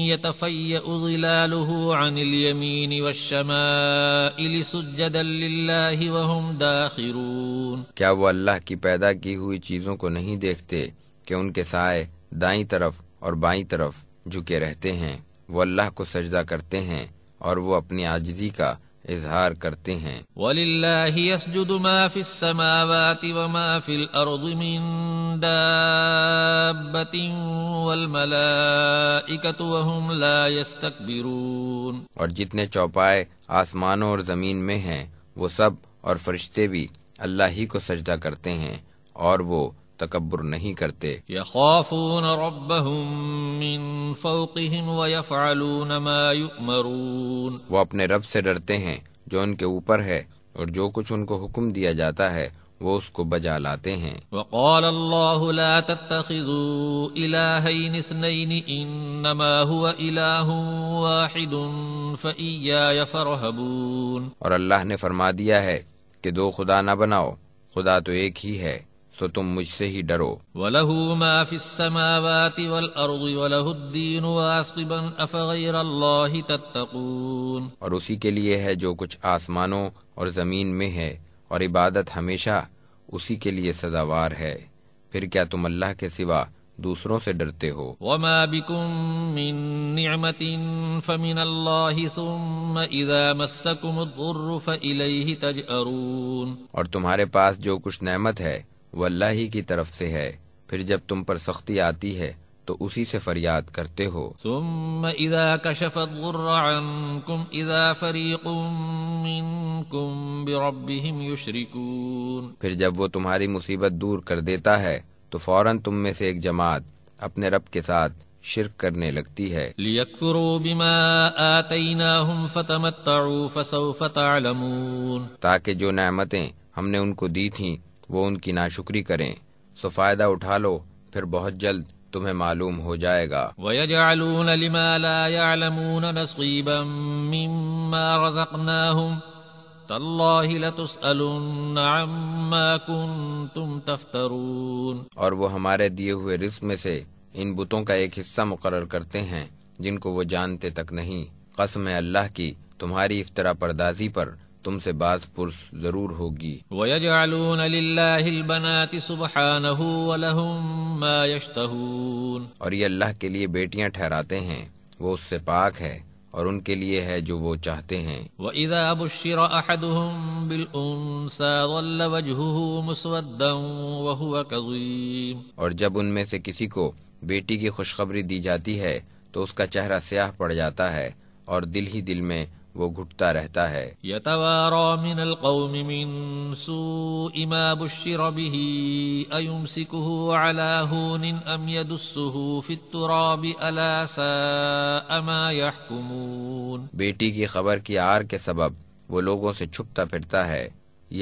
يتفيأ ظلاله عن اليمين والشمائل سجدا لله وهم داخرون، کیا وہ اللہ کی پیدا کی ہوئی چیزوں کو نہیں دیکھتے کہ ان کے سائے دائیں طرف اور بائیں طرف جھکے رہتے ہیں؟ وہ اللہ کو سجدہ کرتے ہیں اور وہ اپنی عاجزی کا اظہار کرتے ہیں۔ وَلِلَّهِ يَسْجُدُ مَا فِي السَّمَاوَاتِ وَمَا فِي الْأَرْضِ مِن دَابَّةٍ وَالْمَلَائِكَةُ وَهُمْ لَا يَسْتَكْبِرُونَ، اور جتنے چوپائے آسمانوں اور زمین میں ہیں وہ سب اور فرشتے بھی اللہ ہی کو سجدہ کرتے ہیں اور وہ تکبر نہیں کرتے۔ يَخَافُونَ رَبَّهُم مِّن فَوْقِهِمْ وَيَفْعَلُونَ مَا يُؤْمَرُونَ، وہ اپنے رب سے ڈرتے ہیں جو ان کے اوپر ہے اور جو کچھ ان کو حکم دیا جاتا ہے وہ اس کو بجا لاتے ہیں۔ وَقَالَ اللَّهُ لَا تَتَّخِذُوا إِلَٰهَيْنِ اثْنَيْنِ إِنَّمَا هُوَ إِلَٰهٌ وَاحِدٌ فَإِيَّايَ فَارْهَبُونِ، اور اللہ نے فرما دیا ہے کہ دو خدا نہ بناؤ، خدا تو ایک ہی ہے، سو تم مجھ سے ہی ڈرو۔ وَلَهُ مَا فِي السَّمَاوَاتِ وَالْأَرْضِ وَلَهُ الدِّينُ وَاصِبًا أَفَغَيْرَ اللَّهِ تَتَّقُونَ، اور اسی کے لیے ہے جو کچھ آسمانوں اور زمین میں ہے، اور عبادت ہمیشہ اسی کے لیے سزاوار ہے، پھر کیا تم اللہ کے سوا دوسروں سے ڈرتے ہو؟ وَمَا بِكُم مِّن نِّعْمَةٍ فَمِنَ اللَّهِ ثُمَّ إِذَا مَسَّكُمُ الضُّرُّ فَإِلَيْهِ تَجْأَرُونَ، اور تمہارے پاس جو کچھ نعمت ہے وہ اللہ ہی کی طرف سے ہے، پھر جب تم پر سختی آتی ہے تو اسی سے فریاد کرتے ہو۔ ثم اذا كشف الضر عنكم اذا فريق منكم بربهم يشركون، پھر جب وہ تمہاری مصیبت دور کر دیتا ہے تو فوراً تم میں سے ایک جماعت اپنے رب کے ساتھ شرک کرنے لگتی ہے۔ ليكفروا بما آتيناهم فتمتعوا فسوف تعلمون، تاکہ جو نعمتیں ہم نے ان کو دی تھیں وہ ان کی ناشکری کریں، سو فائدہ اٹھا لو، پھر بہت جلد تمہیں معلوم ہو جائے گا۔ وَيَجْعَلُونَ لِمَا لَا يَعْلَمُونَ نَصِيبًا مِّمَّا رَزَقْنَاهُمْ تَاللَّهِ لَتُسْأَلُنَّ عَمَّا كُنتُمْ تَفْتَرُونَ، اور وہ ہمارے دیے ہوئے رزق میں سے ان بتوں کا ایک حصہ مقرر کرتے ہیں جن کو وہ جانتے تک نہیں۔ قسم ہے اللہ کی، تمہاری افطرا پردازی پر تم سے باز پرس ضرور ہوگی۔ وَيَجْعَلُونَ لِلَّهِ الْبَنَاتِ سُبْحَانَهُ وَلَهُم مَّا يَشْتَهُونَ، اور یہ اللہ کے لیے بیٹیاں ٹھہراتے ہیں، وہ اس سے پاک ہے اور ان کے لیے ہے جو وہ چاہتے ہیں۔ وَإِذَا بُشِّرَ أَحَدُهُم بِالْأُنثَىٰ ظَلَّ وَجْهُهُ مُسْوَدًّا وَهُوَ كَظِيمٌ، اور جب ان میں سے کسی کو بیٹی کی خوشخبری دی جاتی ہے تو اس کا چہرہ سیاہ پڑ جاتا ہے اور دل ہی دل میں وہ گھٹتا رہتا ہے۔ يَتَوَارَىٰ مِنَ الْقَوْمِ مِن سُوءِ مَا بُشِّرَ بِهِ أَيُمْسِكُهُ عَلَىٰ هُونٍ أَمْ يَدُسُّهُ فِي التُّرَابِ أَلَا سَاءَ مَا يَحْكُمُونَ، بیٹی کی خبر کی آر کے سبب وہ لوگوں سے چھپتا پھرتا ہے،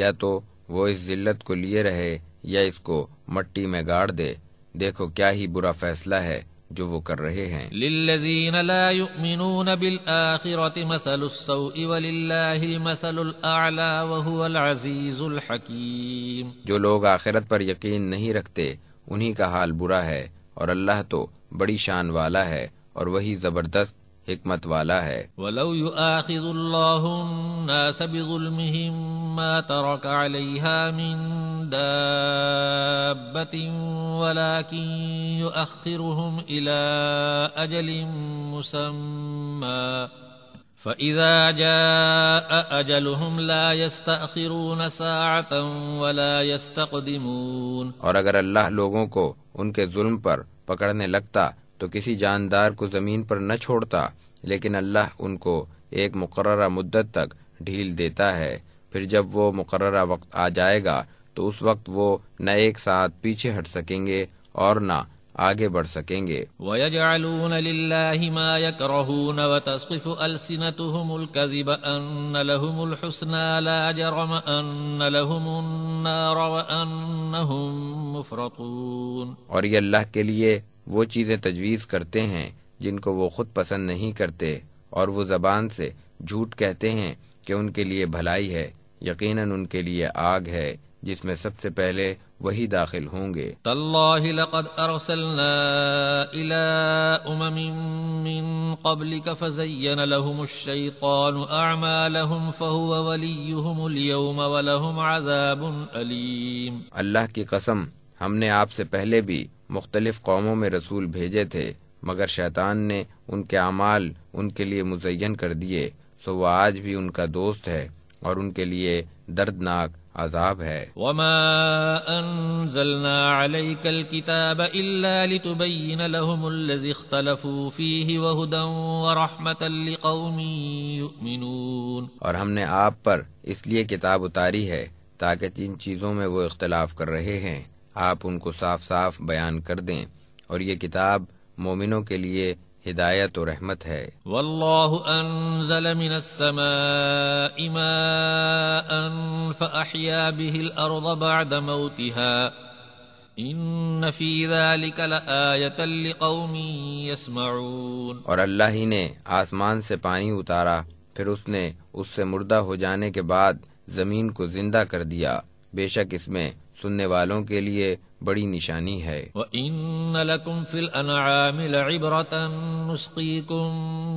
یا تو وہ اس ذلت کو لیے رہے یا اس کو مٹی میں گاڑ دے، دیکھو کیا ہی برا فیصلہ ہے جو وہ کر رہے ہیں۔ لِلَّذِينَ لَا يُؤْمِنُونَ بِالْآخِرَةِ مَثَلُ السَّوْءِ وَلِلَّهِ الْمَثَلُ الْأَعْلَىٰ وَهُوَ الْعَزِيزُ الْحَكِيمُ، جو لوگ آخرت پر یقین نہیں رکھتے انہی کا حال برا ہے، اور اللہ تو بڑی شان والا ہے اور وہی زبردست حکمت والا ہے۔ وَلَوْ يُؤَاخِذُ اللَّهُ النَّاسَ بِظُلْمِهِم مَّا تَرَكَ عَلَيْهَا مِن دَابَّةٍ وَلَٰكِن يُؤَخِّرُهُمْ إِلَىٰ أَجَلٍ مُّسَمًّى فَإِذَا جَاءَ أَجَلُهُمْ لَا يَسْتَأْخِرُونَ سَاعَةً وَلَا يَسْتَقْدِمُونَ، اور اگر اللہ لوگوں کو ان کے ظلم پر پکڑنے لگتا تو کسی جاندار کو زمین پر نہ چھوڑتا، لیکن اللہ ان کو ایک مقررہ مدت تک ڈھیل دیتا ہے، پھر جب وہ مقررہ وقت آ جائے گا تو اس وقت وہ نہ ایک ساتھ پیچھے ہٹ سکیں گے اور نہ آگے بڑھ سکیں گے۔ وَيَجْعَلُونَ لِلَّهِ مَا يَكْرَهُونَ وَتَصِفُ أَلْسِنَتُهُمُ الْكَذِبَ أَنَّ لَهُمُ الْحُسْنَىٰ لَا جَرَمَ أَنَّ لَهُمُ النَّارَ وَأَنَّهُم مُّفْرَطُونَ، اور یہ اللہ کے لیے وہ چیزیں تجویز کرتے ہیں جن کو وہ خود پسند نہیں کرتے، اور وہ زبان سے جھوٹ کہتے ہیں کہ ان کے لیے بھلائی ہے، یقیناً ان کے لیے آگ ہے جس میں سب سے پہلے وہی داخل ہوں گے۔ تاللہ لقد ارسلنا الى من قبلك فزين لهم الشيطان اعمالهم فهو وليهم اليوم ولهم عذاب الیم۔ اللہ کی قسم، ہم نے آپ سے پہلے بھی مختلف قوموں میں رسول بھیجے تھے، مگر شیطان نے ان کے اعمال ان کے لیے مزین کر دیے، سو وہ آج بھی ان کا دوست ہے اور ان کے لیے دردناک عذاب ہے۔ وما انزلنا عليك الكتاب الا لتبين لهم الذي اختلفوا فيه وهدى ورحمة لقوم يؤمنون، اور ہم نے آپ پر اس لیے کتاب اتاری ہے تاکہ جن چیزوں میں وہ اختلاف کر رہے ہیں آپ ان کو صاف صاف بیان کر دیں، اور یہ کتاب مومنوں کے لیے ہدایت و رحمت ہے۔ واللہ انزل من السماء ماء فأحیا به الارض بعد موتها ان فی ذلک لآیۃ لقوم یسمعون، اور اللہ ہی نے آسمان سے پانی اتارا، پھر اس نے اس سے مردہ ہو جانے کے بعد زمین کو زندہ کر دیا، بے شک اس میں سننے والوں کے لیے بڑی نشانی ہے۔ وَإِنَّ لَكُمْ فِي الْأَنْعَامِ لَعِبْرَةً نُسْقِيكُم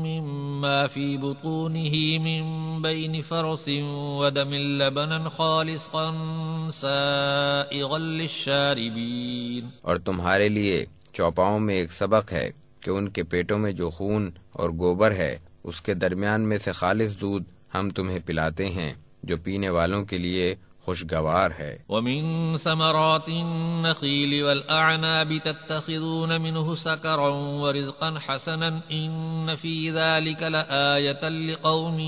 مِّمَّا فِي بُطُونِهِ مِن بَيْنِ فَرْثٍ وَدَمٍ لَبَنًا خَالِصًا سَائِغًا لِلشَّارِبِينَ، اور تمہارے لیے چوپاؤں میں ایک سبق ہے کہ ان کے پیٹوں میں جو خون اور گوبر ہے اس کے درمیان میں سے خالص دودھ ہم تمہیں پلاتے ہیں جو پینے والوں کے لیے خوشگوار ہے۔ وَمِن ثَمَرَاتِ النَّخِيلِ وَالْأَعْنَابِ تَتَّخِذُونَ مِنْهُ سَكَرًا وَرِزْقًا حَسَنًا إِنَّ فِي ذَلِكَ لَآيَةً لِقَوْمٍ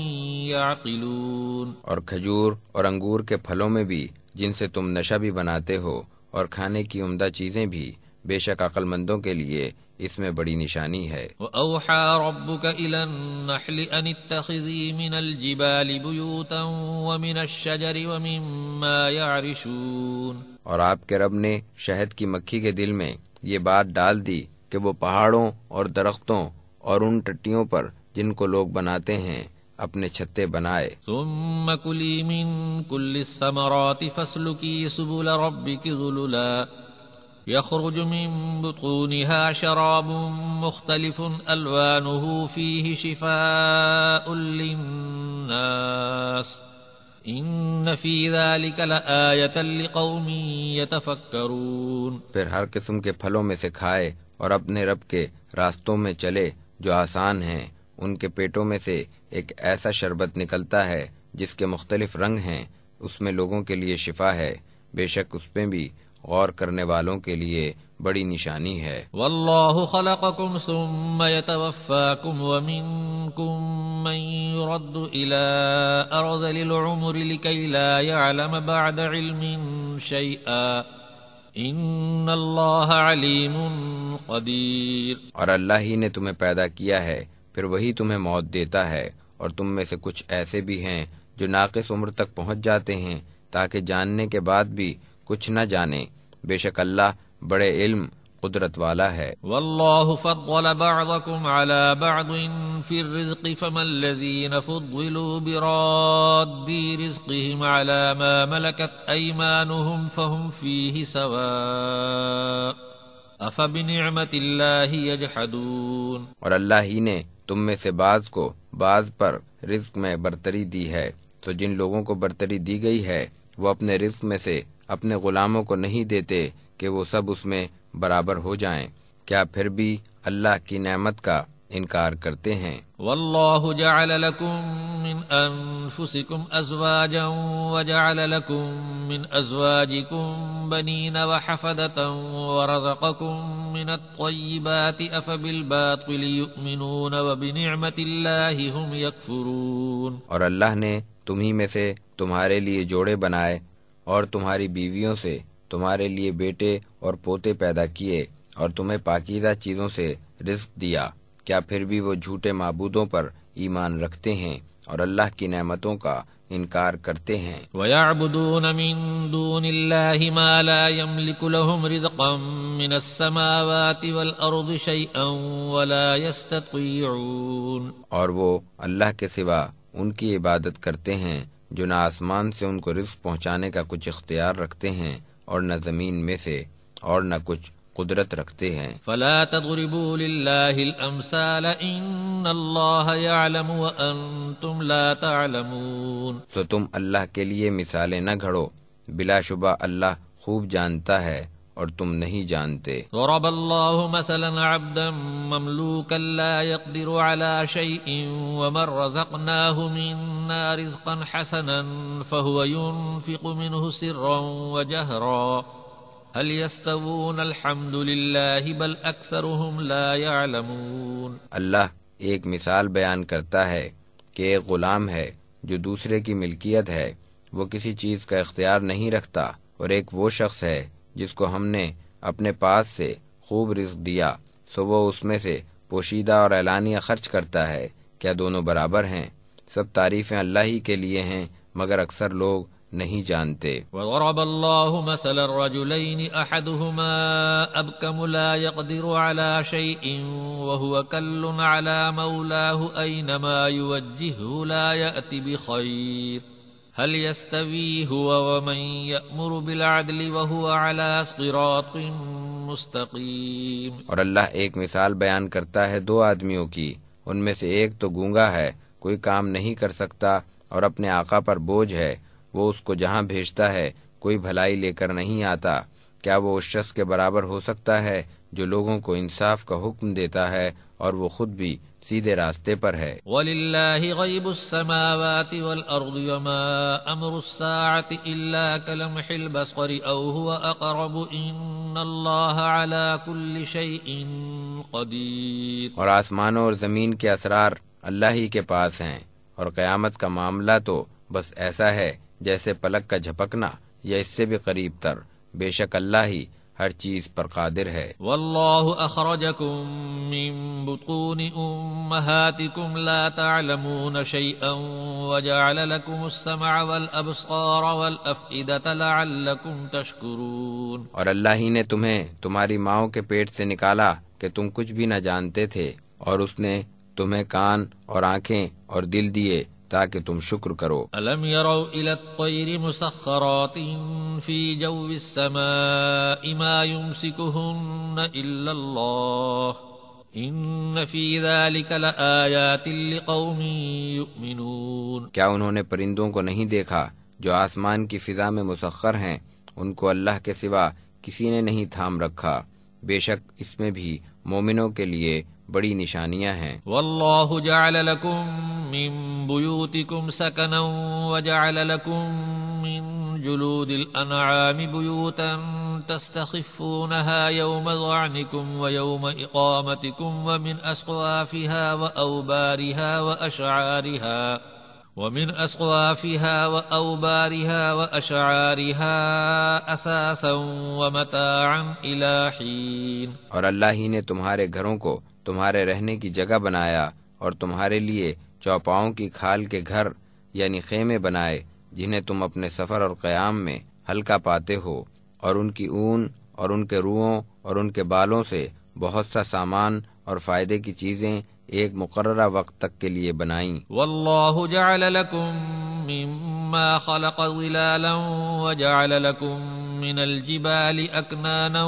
يَعْقِلُونَ، اور کھجور اور انگور کے پھلوں میں بھی جن سے تم نشہ بھی بناتے ہو اور کھانے کی عمدہ چیزیں بھی، بے شک عقل مندوں کے لیے اس میں بڑی نشانی ہے۔ وَأَوْحَى رَبُّكَ إِلَى النَّحْلِ أَنِ اتَّخِذِي مِنَ الْجِبَالِ بُيُوتًا وَمِنَ الشَّجَرِ وَمِمَّا يَعْرِشُونَ، اور آپ کے رب نے شہد کی مکھی کے دل میں یہ بات ڈال دی کہ وہ پہاڑوں اور درختوں اور ان ٹٹیوں پر جن کو لوگ بناتے ہیں اپنے چھتے بنائے۔ ثُمَّ كُلِي مِن كُلِّ الثَّمَرَاتِ فَاسْلُكِي سُبُلَ رَبِّكِ ذُلُلًا يخرج من بطونها شراب مختلف ألوانه فيه شفاء للناس إن في ذلك لآية لقوم يتفكرون، پھر ہر قسم کے پھلوں میں سے کھائے اور اپنے رب کے راستوں میں چلے جو آسان ہیں، ان کے پیٹوں میں سے ایک ایسا شربت نکلتا ہے جس کے مختلف رنگ ہیں، اس میں لوگوں کے لیے شفا ہے، بے شک اس میں بھی غور کرنے والوں کے لیے بڑی نشانی ہے۔ واللہ خلقکم ثم یتوفاکم ومنکم من یرد الى ارذل العمر لکی لا یعلم بعد علم شیئا ان اللہ علیم قدیر، اور اللہ ہی نے تمہیں پیدا کیا ہے، پھر وہی تمہیں موت دیتا ہے، اور تم میں سے کچھ ایسے بھی ہیں جو ناقص عمر تک پہنچ جاتے ہیں تاکہ جاننے کے بعد بھی کچھ نہ جانے، بے شک اللہ بڑے علم قدرت والا ہے۔ واللہ فضل بعضکم علی بعض فی الرزق فما الذین فضلوا براد رزقهم علی ما ملکت ایمانهم فهم فیہ سواء افبنعمت اللہ یجحدون، اور اللہ ہی نے تم میں سے بعض کو بعض پر رزق میں برتری دی ہے، تو جن لوگوں کو برتری دی گئی ہے وہ اپنے رزق میں سے اپنے غلاموں کو نہیں دیتے کہ وہ سب اس میں برابر ہو جائیں، کیا پھر بھی اللہ کی نعمت کا انکار کرتے ہیں؟ واللہ جعل لکم من انفسکم ازواجا وجعل لکم من ازواجکم بنین وحفدتا ورزقکم من الطیبات افبالباطل یؤمنون وبنعمت اللہ هم یکفرون، اور اللہ نے تمہیں میں سے تمہارے لیے جوڑے بنائے اور تمہاری بیویوں سے تمہارے لیے بیٹے اور پوتے پیدا کیے اور تمہیں پاکیزہ چیزوں سے رزق دیا، کیا پھر بھی وہ جھوٹے معبودوں پر ایمان رکھتے ہیں اور اللہ کی نعمتوں کا انکار کرتے ہیں؟ وَيَعْبُدُونَ مِن دُونِ اللَّهِ مَا لَا يَمْلِكُ لَهُمْ رِزْقًا مِنَ السَّمَاوَاتِ وَالْأَرْضِ شَيْئًا وَلَا يَسْتَطِيعُونَ، اور وہ اللہ کے سوا ان کی عبادت کرتے ہیں جو نہ آسمان سے ان کو رزق پہنچانے کا کچھ اختیار رکھتے ہیں اور نہ زمین میں سے اور نہ کچھ قدرت رکھتے ہیں۔ فلا تضربوا لله الامثال ان اللہ یعلم وانتم لا تعلمون۔ سو تم اللہ کے لیے مثالیں نہ گھڑو، بلا شبہ اللہ خوب جانتا ہے اور تم نہیں جانتے۔ ضرب اللہ مثلا عبدا مملوکا لا يقدر على شيء ومن رزقناه منا رزقا حسنا فهو ينفق منه سرا وجهرا هل يستوون الحمد لله بل اکثرهم لا يعلمون۔ اللہ ایک مثال بیان کرتا ہے کہ ایک غلام ہے جو دوسرے کی ملکیت ہے، وہ کسی چیز کا اختیار نہیں رکھتا، اور ایک وہ شخص ہے جس کو ہم نے اپنے پاس سے خوب رزق دیا، سو وہ اس میں سے پوشیدہ اور اعلانیہ خرچ کرتا ہے، کیا دونوں برابر ہیں؟ سب تعریفیں اللہ ہی کے لیے ہیں مگر اکثر لوگ نہیں جانتے۔ وضرب اللہ مثلا الرجلین احدهما ابکم لا يقدر على شيء وهو کل على مولاه اینما یوجهه لا یأتی بخیر هل يستوي هو ومن يأمر بالعدل وهو على صراط مستقیم۔ اور اللہ ایک مثال بیان کرتا ہے دو آدمیوں کی، ان میں سے ایک تو گونگا ہے، کوئی کام نہیں کر سکتا اور اپنے آقا پر بوجھ ہے، وہ اس کو جہاں بھیجتا ہے کوئی بھلائی لے کر نہیں آتا، کیا وہ اس شخص کے برابر ہو سکتا ہے جو لوگوں کو انصاف کا حکم دیتا ہے اور وہ خود بھی سیدھے راستے پر ہے۔ وَلِلَّهِ غَيْبُ السَّمَاوَاتِ وَالْأَرْضِ وَمَا أَمْرُ السَّاعَةِ إِلَّا كَلَمْحِ الْبَصَرِ أَوْ هُوَ أَقْرَبُ إِنَّ اللَّهَ عَلَى كُلِّ شَيْءٍ قَدِيرٌ۔ اور آسمانوں اور زمین کے اسرار اللہ ہی کے پاس ہیں، اور قیامت کا معاملہ تو بس ایسا ہے جیسے پلک کا جھپکنا یا اس سے بھی قریب تر، بے شک اللہ ہی ہر چیز پر قادر ہے۔ واللہ اخرجکم من بطون امہاتکم لا تعلمون شیئا وجعل لکم السمع والابصار والافئدة لعلکم تشکرون۔ اور اللہ ہی نے تمہیں تمہاری ماؤں کے پیٹ سے نکالا کہ تم کچھ بھی نہ جانتے تھے، اور اس نے تمہیں کان اور آنکھیں اور دل دیے تاکہ تم شکر کرو۔ الم يروا الى الطير مسخرات في جو السماء ما يمسكهن الا الله ان في ذلك لآيات لقوم يؤمنون۔ کیا انہوں نے پرندوں کو نہیں دیکھا جو آسمان کی فضا میں مسخر ہیں؟ ان کو اللہ کے سوا کسی نے نہیں تھام رکھا، بے شک اس میں بھی مومنوں کے لیے بڑی نشانیاں ہیں۔ واللہ جعل لکم من بیوتکم سکنا وجعل لکم من جلود الانعام بیوتا تستخفونها یوم ظعنکم ویوم اقامتکم ومن أصوافها وأشعارها أثاثا ومتاعا إلى حين۔ اور اللہ ہی نے تمہارے گھروں کو تمہارے رہنے کی جگہ بنایا اور تمہارے لیے چوپاؤں کی کھال کے گھر یعنی خیمے بنائے جنہیں تم اپنے سفر اور قیام میں ہلکا پاتے ہو، اور ان کی اون اور ان کے روؤں اور ان کے بالوں سے بہت سا سامان اور فائدے کی چیزیں ایک مقررہ وقت تک کے لیے بنائیں۔ واللہ جعل لکم مما خلق ظلالا وجعل لکم من الجبال اکنانا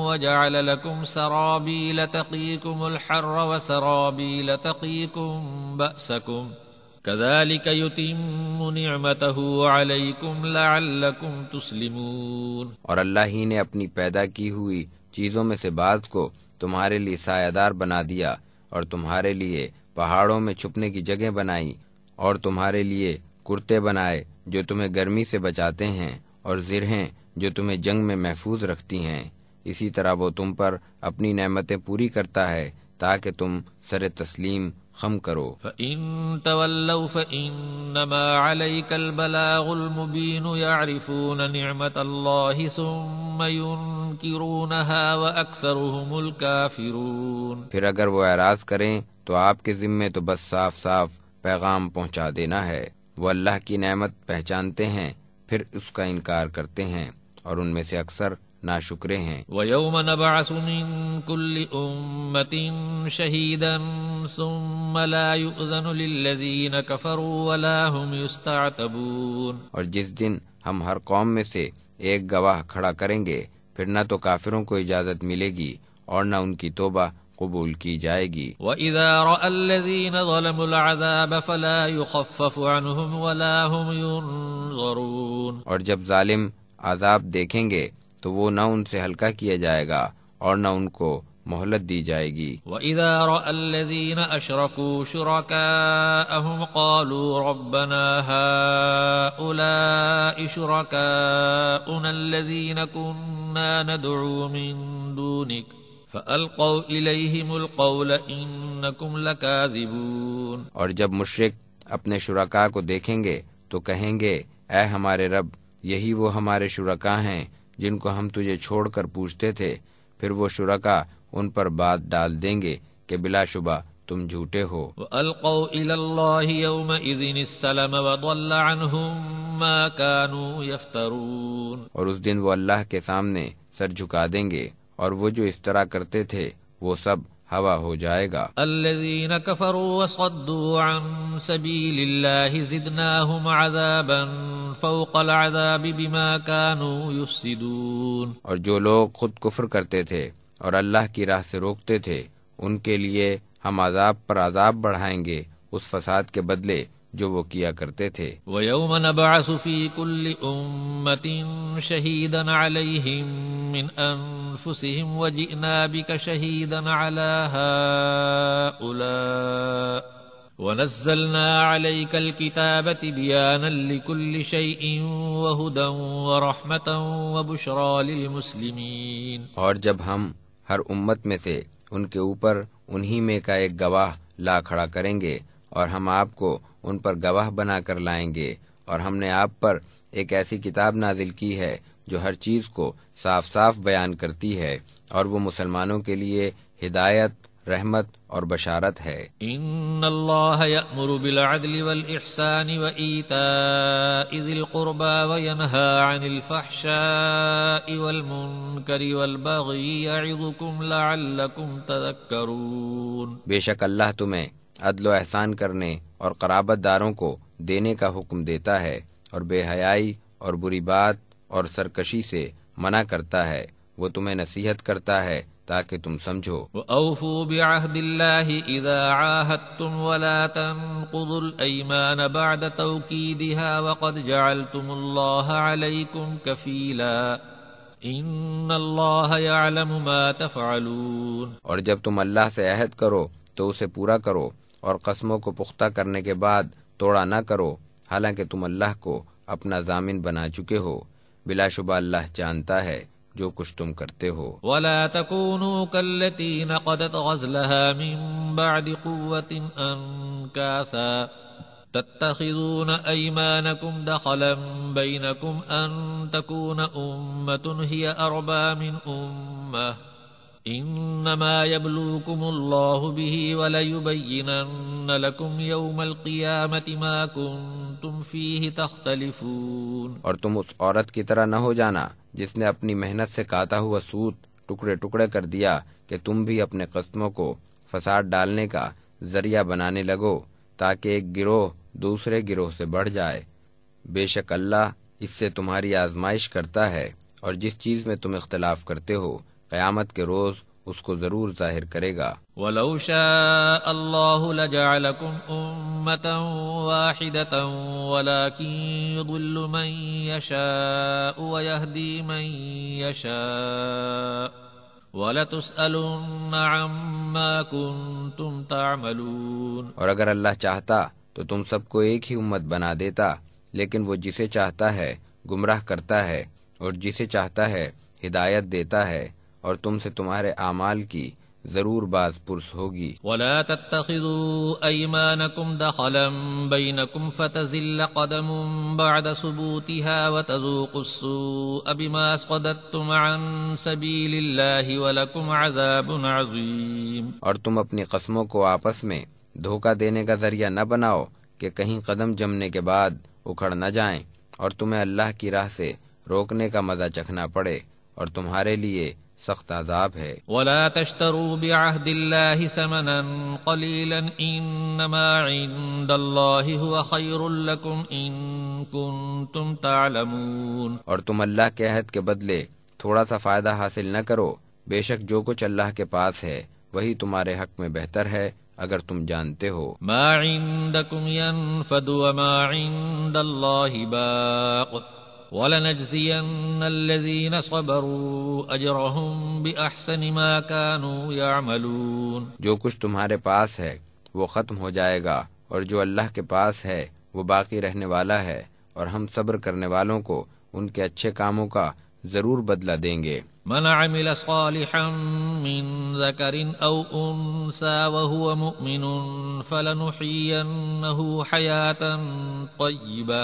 وجعل لکم سرابیل تقیکم الحر وسرابیل تقیکم بأسکم كذلك يتم نعمته عليكم لعلكم تسلمون۔ اور اللہ ہی نے اپنی پیدا کی ہوئی چیزوں میں سے بعض کو تمہارے لیے سایہ دار بنا دیا، اور تمہارے لیے پہاڑوں میں چھپنے کی جگہ بنائی، اور تمہارے لیے کرتے بنائے جو تمہیں گرمی سے بچاتے ہیں، اور زرہیں جو تمہیں جنگ میں محفوظ رکھتی ہیں۔ اسی طرح وہ تم پر اپنی نعمتیں پوری کرتا ہے تاکہ تم سر تسلیم خم کرو۔ فَإِن تَوَلَّوْا فَإِنَّمَا عَلَيْكَ الْبَلَاغُ الْمُبِينُ يَعْرِفُونَ نِعْمَةَ اللَّهِ ثُمَّ يُنْكِرُونَهَا وَأَكْثَرُهُمُ الْكَافِرُونَ۔ پھر اگر وہ اعراض کریں تو آپ کے ذمے تو بس صاف صاف پیغام پہنچا دینا ہے، وہ اللہ کی نعمت پہچانتے ہیں پھر اس کا انکار کرتے ہیں، اور ان میں سے اکثر ناشکرے ہیں۔ وَيَوْمَ نَبْعَثُ مِن كُلِّ أُمَّةٍ شَهِيدًا ثُمَّ لَا يُؤْذَنُ لِلَّذِينَ كَفَرُوا وَلَا هُمْ يُسْتَعْتَبُونَ۔ اور جس دن ہم ہر قوم میں سے ایک گواہ کھڑا کریں گے، پھر نہ تو کافروں کو اجازت ملے گی اور نہ ان کی توبہ قبول کی جائے گی۔ وَإِذَا رَأَى الَّذِينَ ظَلَمُوا الْعَذَابَ فَلَا يُخَفَّفُ عَنْهُمْ وَلَا هُمْ يُنظَرُونَ، اور جب ظالم عذاب دیکھیں گے تو وہ نہ ان سے ہلکا کیا جائے گا اور نہ ان کو مہلت دی جائے گی۔ وَإِذَا رَأَى الَّذِينَ أَشْرَكُوا شُرَكَاءَهُمْ قَالُوا رَبَّنَا هَؤُلَاءِ شُرَكَاؤُنَا الَّذِينَ كُنَّا نَدْعُو مِن دُونِكَ فَأَلْقَوْا إِلَيْهِمُ الْقَوْلَ إِنَّكُمْ لَكَاذِبُونَ، اور جب مشرک اپنے شرکاء کو دیکھیں گے تو کہیں گے اے ہمارے رب، یہی وہ ہمارے شرکاء ہیں جن کو ہم تجھے چھوڑ کر پوچھتے تھے۔ پھر وہ شرکاء ان پر بات ڈال دیں گے کہ بلا شبہ تم جھوٹے ہو۔ وَأَلْقَوْا إِلَى اللَّهِ يَوْمَئِذٍ السَّلَمَ وَضَلَّ عَنْهُمْ مَا كَانُوا يَفْتَرُونَ، اور اس دن وہ اللہ کے سامنے سر جھکا دیں گے اور وہ جو اس طرح کرتے تھے وہ سب ہوا ہو جائے گا۔ الَّذِينَ كَفَرُوا وَصَدُّوا عَن سَبِيلِ اللَّهِ زِدْنَاهُمْ عَذَابًا فَوْقَ الْعَذَابِ بِمَا كَانُوا يُفْسِدُونَ، اور جو لوگ خود کفر کرتے تھے اور اللہ کی راہ سے روکتے تھے ان کے لیے ہم عذاب پر عذاب بڑھائیں گے اس فساد کے بدلے جو وہ کیا کرتے تھے۔ وَيَوْمَ نَبْعَثُ فِي كُلِّ أُمَّةٍ شَهِيدًا عَلَيْهِمْ مِنْ أَنفُسِهِمْ وَجِئْنَا بِكَ شَهِيدًا عَلَى هَؤُلَاءِ وَنَزَّلْنَا عَلَيْكَ الْكِتَابَ تِبْيَانًا لِكُلِّ شَيْءٍ وَهُدًى وَرَحْمَةً وَبُشْرَى لِلْمُسْلِمِينَ، اور جب ہم ہر امت میں سے ان کے اوپر انہی میں کا ایک گواہ لا کھڑا کریں گے اور ہم آپ کو ان پر گواہ بنا کر لائیں گے، اور ہم نے آپ پر ایک ایسی کتاب نازل کی ہے جو ہر چیز کو صاف صاف بیان کرتی ہے، اور وہ مسلمانوں کے لیے ہدایت، رحمت اور بشارت ہے۔ ان اللہ یأمر بالعدل والإحسان وإیتاء ذی القربى وینہا عن الفحشاء والمنکر والبغی یعظکم لعلکم تذکرون، بے شک اللہ تمہیں عدل و احسان کرنے اور قرابت داروں کو دینے کا حکم دیتا ہے، اور بے حیائی اور بری بات اور سرکشی سے منع کرتا ہے، وہ تمہیں نصیحت کرتا ہے تاکہ تم سمجھو۔ وَأَوْفُوا بِعَهْدِ اللَّهِ إِذَا عَاهَدتُّمْ وَلَا تَنقُضُوا الْأَيْمَانَ بَعْدَ تَوْكِيدِهَا وَقَدْ جَعَلْتُمُ اللَّهَ عَلَيْكُمْ كَفِيلًا إِنَّ اللَّهَ يَعْلَمُ مَا تَفْعَلُونَ، اور جب تم اللہ سے عہد کرو تو اسے پورا کرو، اور قسموں کو پختہ کرنے کے بعد توڑا نہ کرو، حالانکہ تم اللہ کو اپنا ضامن بنا چکے ہو، بلا شبہ اللہ جانتا ہے جو کچھ تم کرتے ہو۔ وَلَا تَكُونُوا كَالَّتِي نَقَضَتْ غَزْلَهَا مِن بَعْدِ قُوَّةٍ أَنكَاثًا تَتَّخِذُونَ أَيْمَانَكُمْ دَخَلًا بَيْنَكُمْ أَن تَكُونَ أُمَّةٌ هِيَ أَرْبَىٰ مِنْ أُمَّةٍ إِنَّمَا يَبْلُوكُمُ اللَّهُ بِهِ وَلَيُبَيِّنَنَّ لَكُمْ يَوْمَ الْقِيَامَةِ مَا كُنتُمْ فِيهِ تَخْتَلِفُونَ، اور تم اس عورت کی طرح نہ ہو جانا جس نے اپنی محنت سے کاتا ہوا سوت ٹکڑے ٹکڑے کر دیا کہ تم بھی اپنے قسموں کو فساد ڈالنے کا ذریعہ بنانے لگو تاکہ ایک گروہ دوسرے گروہ سے بڑھ جائے۔ بے شک اللہ اس سے تمہاری آزمائش کرتا ہے، اور جس چیز میں تم اختلاف کرتے ہو قیامت کے روز اس کو ضرور ظاہر کرے گا۔ وَلَوْ شَاءَ اللَّهُ لَجَعَلَكُمْ أُمَّةً وَاحِدَةً وَلَكِنْ يُضِلُّ مَن يَشَاءُ وَيَهْدِي مَن يَشَاءُ وَلَتُسْأَلُنَّ عَمَّا كُنتُمْ تَعْمَلُونَ، اور اگر اللہ چاہتا تو تم سب کو ایک ہی امت بنا دیتا، لیکن وہ جسے چاہتا ہے گمراہ کرتا ہے اور جسے چاہتا ہے ہدایت دیتا ہے، اور تم سے تمہارے اعمال کی ضرور باز پرس ہوگی۔ وَلَا تَتَّخِذُوا أَيْمَانَكُمْ دَخَلًا بَيْنَكُمْ فَتَزِلَّ قَدَمٌ بَعْدَ ثُبُوتِهَا وَتَذُوقُوا السُّوءَ بِمَا صَدَدتُّمْ عَن سَبِيلِ اللَّهِ وَلَكُمْ عَذَابٌ عَظِيمٌ، اور تم اپنی قسموں کو آپس میں دھوکہ دینے کا ذریعہ نہ بناؤ کہ کہیں قدم جمنے کے بعد اکھڑ نہ جائیں اور تمہیں اللہ کی راہ سے روکنے کا مزہ چکھنا پڑے، اور تمہارے لیے سخت عذاب ہے۔ ولا تشتروا بعهد الله ثمنا قليلا انما عند الله هو خير لكم ان كنتم تعلمون، اور تم اللہ کے عہد کے بدلے تھوڑا سا فائدہ حاصل نہ کرو، بے شک جو کچھ اللہ کے پاس ہے وہی تمہارے حق میں بہتر ہے اگر تم جانتے ہو۔ ما عندكم ينفد وما عند الله باق وَلَنَجْزِيَنَّ الَّذِينَ صَبَرُوا أَجْرَهُمْ بِأَحْسَنِ مَا كَانُوا يَعْمَلُونَ، جو کچھ تمہارے پاس ہے وہ ختم ہو جائے گا، اور جو اللہ کے پاس ہے وہ باقی رہنے والا ہے، اور ہم صبر کرنے والوں کو ان کے اچھے کاموں کا ضرور بدلہ دیں گے۔ من عمل صالحا من ذكر أو أنثى وهو مؤمن فلنحيينه حياة طيبة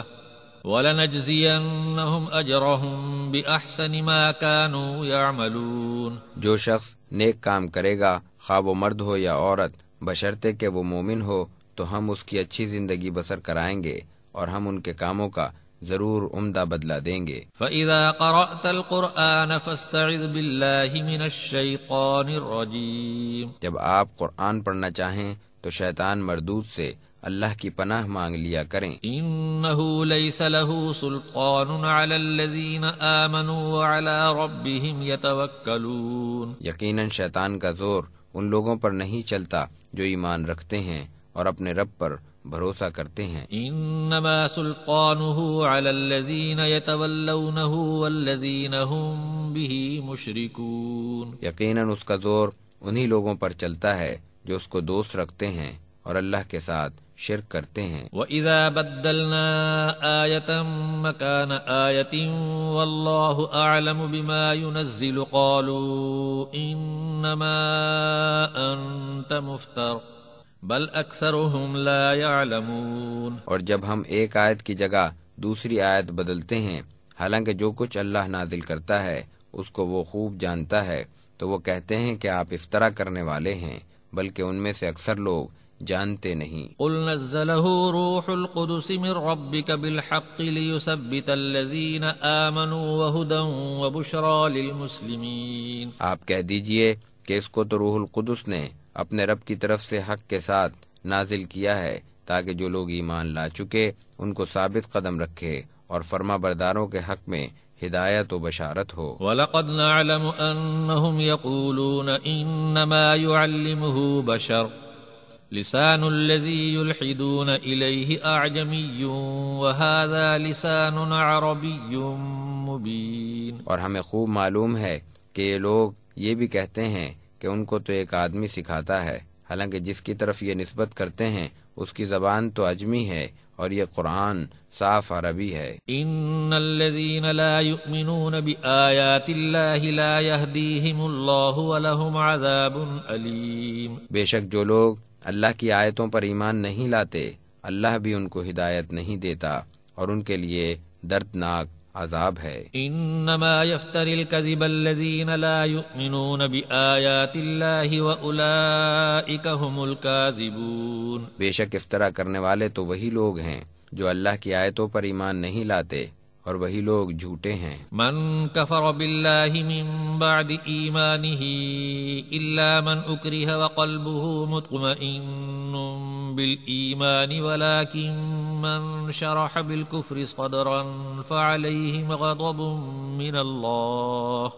وَلَنَجْزِيَنَّهُمْ أَجْرَهُمْ بِأَحْسَنِ مَا كَانُوا يَعْمَلُونَ، جو شخص نیک کام کرے گا خواہ وہ مرد ہو یا عورت، بشرطے کہ وہ مومن ہو، تو ہم اس کی اچھی زندگی بسر کرائیں گے اور ہم ان کے کاموں کا ضرور عمدہ بدلہ دیں گے۔ فَإِذَا قَرَأْتَ الْقُرْآنَ فَاسْتَعِذْ بِاللَّهِ مِنَ الشَّيْطَانِ الرَّجِيمِ، جب آپ قرآن پڑھنا چاہیں تو شیطان مردود سے اللہ کی پناہ مانگ لیا کریں۔ إِنَّهُ لَيْسَ لَهُ سُلْطَانٌ عَلَى الَّذِينَ آمَنُوا وَعَلَى رَبِّهِمْ يَتَوَكَّلُونَ، یقیناً شیطان کا زور ان لوگوں پر نہیں چلتا جو ایمان رکھتے ہیں اور اپنے رب پر بھروسہ کرتے ہیں۔ إِنَّمَا سُلْطَانُهُ عَلَى الَّذِينَ يَتَوَلَّوْنَهُ وَالَّذِينَ هُمْ بِهِ مُشْرِكُونَ، یقیناً اس کا زور انہی لوگوں پر چلتا ہے جو اس کو دوست رکھتے ہیں اور اللہ کے ساتھ شرک کرتے ہیں۔ وَإِذَا بَدَّلْنَا آيَةً مَكَانَ آيَةٍ وَاللَّهُ أَعْلَمُ بِمَا يُنَزِّلُ قَالُوا إِنَّمَا أَنْتَ مُفْتَرٍ بَلْ أَكْثَرُهُمْ لَا يَعْلَمُونَ، اور جب ہم ایک آیت کی جگہ دوسری آیت بدلتے ہیں حالانکہ جو کچھ اللہ نازل کرتا ہے اس کو وہ خوب جانتا ہے، تو وہ کہتے ہیں کہ آپ افطرا کرنے والے ہیں، بلکہ ان میں سے اکثر لوگ جانتے نہیں۔ قُلْ نَزَّلَهُ رُوحُ الْقُدُسِ مِنْ رَبِّكَ بِالْحَقِّ لِيُثَبِّتَ الَّذِينَ آمَنُوا وَهُدًى وَبُشْرَى لِلْمُسْلِمِينَ، آپ کہہ دیجئے کہ اس کو تو روح القدس نے اپنے رب کی طرف سے حق کے ساتھ نازل کیا ہے تاکہ جو لوگ ایمان لا چکے ان کو ثابت قدم رکھے اور فرما برداروں کے حق میں ہدایت و بشارت ہو۔ وَلَقَدْ نَعْلَمُ أَنَّهُمْ يَقُولُونَ إِنَّمَا يُعَلِّمُهُ بَشَرٌ لِسَانُ الَّذِي يُلْحِدُونَ إِلَيْهِ أَعْجَمِيٌّ وَهَذَا لِسَانٌ عَرَبِيٌّ مُبِينٌ، اور ہمیں خوب معلوم ہے کہ یہ لوگ یہ بھی کہتے ہیں کہ ان کو تو ایک آدمی سکھاتا ہے، حالانکہ جس کی طرف یہ نسبت کرتے ہیں اس کی زبان تو عجمی ہے اور یہ قرآن صاف عربی ہے۔ ان الذين لا يؤمنون بآيات الله لا يهديهم الله ولهم عذاب أليم، بے شک جو لوگ اللہ کی آیتوں پر ایمان نہیں لاتے اللہ بھی ان کو ہدایت نہیں دیتا اور ان کے لیے دردناک عذاب ہے۔ انما يفتري الكذب الذين لا يؤمنون بآيات الله واولئك هم الكاذبون، بے شک افترا کرنے والے تو وہی لوگ ہیں جو اللہ کی آیتوں پر ایمان نہیں لاتے اور وہی لوگ جھوٹے ہیں۔ من كفر بالله من بعد ایمانه الا من اکرہ وقلبه مطمئن بالایمان ولكن من شرح بالكفر صدرا فعليهم غضب من الله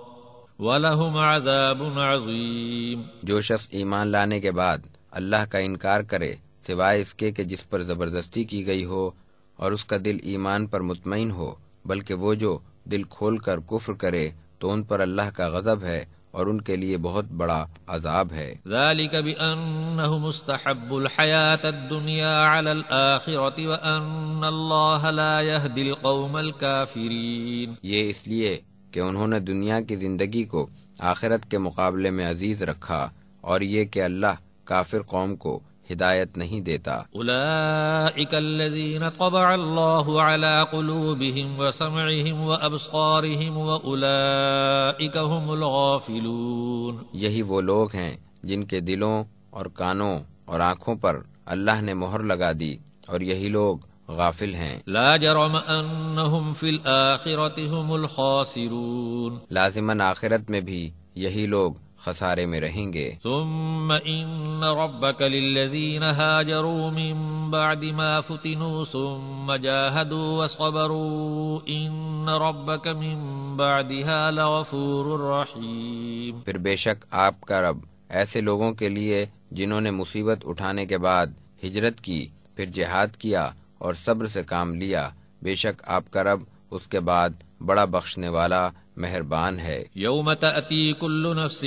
ولهم عذاب عظیم، جو شخص ایمان لانے کے بعد اللہ کا انکار کرے سوائے اس کے کہ جس پر زبردستی کی گئی ہو اور اس کا دل ایمان پر مطمئن ہو، بلکہ وہ جو دل کھول کر کفر کرے تو ان پر اللہ کا غضب ہے اور ان کے لیے بہت بڑا عذاب ہے۔ ذلك بأنهم استحبوا الحياة الدنيا على الآخرة وأن الله لا يهدي القوم الكافرين، یہ اس لیے کہ انہوں نے دنیا کی زندگی کو آخرت کے مقابلے میں عزیز رکھا اور یہ کہ اللہ کافر قوم کو ہدایت نہیں دیتا۔ اولئک الذین طبع اللہ علی قلوبہم وسمعہم وابصارہم واولئک هم الغافلون، یہی وہ لوگ ہیں جن کے دلوں اور کانوں اور آنکھوں پر اللہ نے مہر لگا دی اور یہی لوگ غافل ہیں۔ لا جرم انہم فی الآخرۃ هم الخاسرون، لازماً آخرت میں بھی یہی لوگ خسارے میں رہیں گے۔ ثم ان ربك للذين هاجروا من بعد ما فتنوا ثم جاهدوا وصبروا ان ربك من بعدها لغفور رحيم۔ پھر بے شک آپ کا رب ایسے لوگوں کے لیے جنہوں نے مصیبت اٹھانے کے بعد ہجرت کی، پھر جہاد کیا اور صبر سے کام لیا، بے شک آپ کا رب اس کے بعد بڑا بخشنے والا مہربان ہے۔ یوم تأتی کل نفس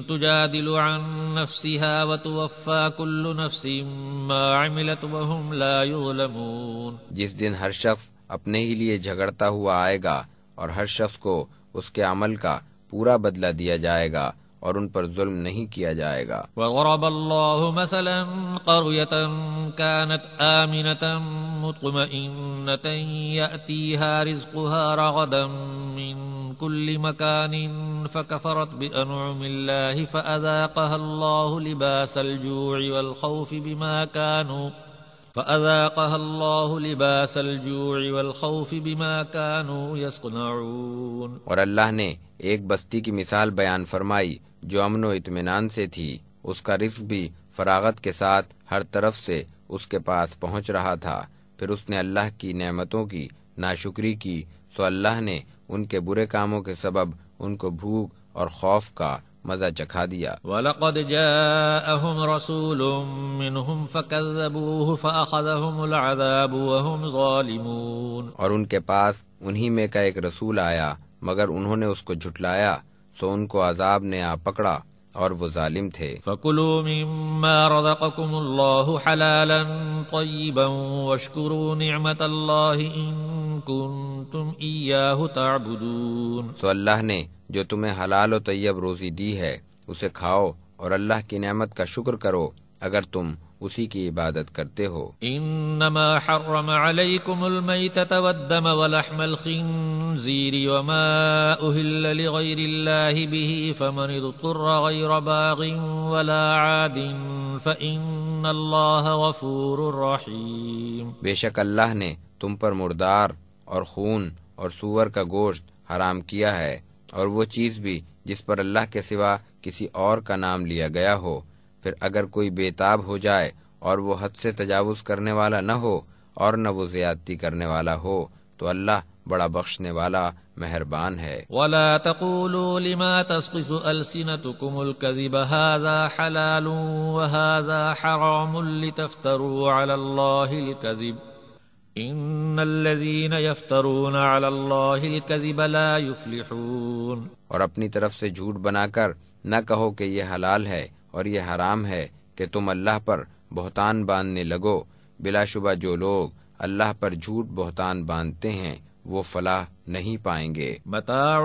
تجادل عن نفسها وتوفى كل نفس ما عملت وهم لا يظلمون۔ جس دن ہر شخص اپنے ہی لیے جھگڑتا ہوا آئے گا اور ہر شخص کو اس کے عمل کا پورا بدلہ دیا جائے گا اور ان پر ظلم نہیں کیا جائے گا۔ وضرب الله مثلا قرية كانت آمنة مطمئنة يأتيها رزقها رغدا من كل مكان فكفرت بأنعم الله فأذاقها الله لباس الجوع والخوف بما كانوا يصنعون۔ اور اللہ نے ایک بستی کی مثال بیان فرمائی جو امن و اطمینان سے تھی، اس کا رزق بھی فراغت کے ساتھ ہر طرف سے اس کے پاس پہنچ رہا تھا، پھر اس نے اللہ کی نعمتوں کی ناشکری کی، سو اللہ نے ان کے برے کاموں کے سبب ان کو بھوک اور خوف کا مزہ چکھا دیا۔ وَلَقَدْ جَاءَهُمْ رَسُولٌ مِّنْهُمْ فَكَذَّبُوهُ فَأَخَذَهُمُ الْعَذَابُ وَهُمْ ظَالِمُونَ۔ اور ان کے پاس انہی میں کا ایک رسول آیا مگر انہوں نے اس کو جھٹلایا، سو ان کو عذاب نے آ پکڑا اور وہ ظالم تھے۔ فَكُلُوا مِمَّا رَزَقَكُمُ اللَّهُ حَلَالًا طَيِّبًا وَاشْكُرُوا نِعْمَةَ اللَّهِ إِن كُنتُمْ إِيَّاهُ تَعْبُدُونَ۔ سو اللہ نے جو تمہیں حلال و طیب روزی دی ہے اسے کھاؤ اور اللہ کی نعمت کا شکر کرو اگر تم اسی کی عبادت کرتے ہو۔ انما حرم عليكم الميتة والدم ولحم الخنزير وما أهل لغير الله به فمن اضطر غير باغ ولا عاد فإن الله غفور رحيم۔ بے شک اللہ نے تم پر مردار اور خون اور سور کا گوشت حرام کیا ہے اور وہ چیز بھی جس پر اللہ کے سوا کسی اور کا نام لیا گیا ہو، پھر اگر کوئی بے تاب ہو جائے اور وہ حد سے تجاوز کرنے والا نہ ہو اور نہ وہ زیادتی کرنے والا ہو تو اللہ بڑا بخشنے والا مہربان ہے۔ وَلَا تَقُولُوا لِمَا تَصِفُ أَلْسِنَتُكُمُ الْكَذِبَ هَذَا حَلَالٌ وَهَذَا حَرَامٌ لِتَفْتَرُوا عَلَى اللَّهِ الْكَذِبَ إِنَّ الَّذِينَ يَفْتَرُونَ عَلَى اللَّهِ الْكَذِبَ لَا يُفْلِحُونَ۔ اور اپنی طرف سے جھوٹ بنا کر نہ کہو کہ یہ حلال ہے اور یہ حرام ہے کہ تم اللہ پر بہتان باندھنے لگو، بلا شبہ جو لوگ اللہ پر جھوٹ بہتان باندھتے ہیں وہ فلاح نہیں پائیں گے۔ متاع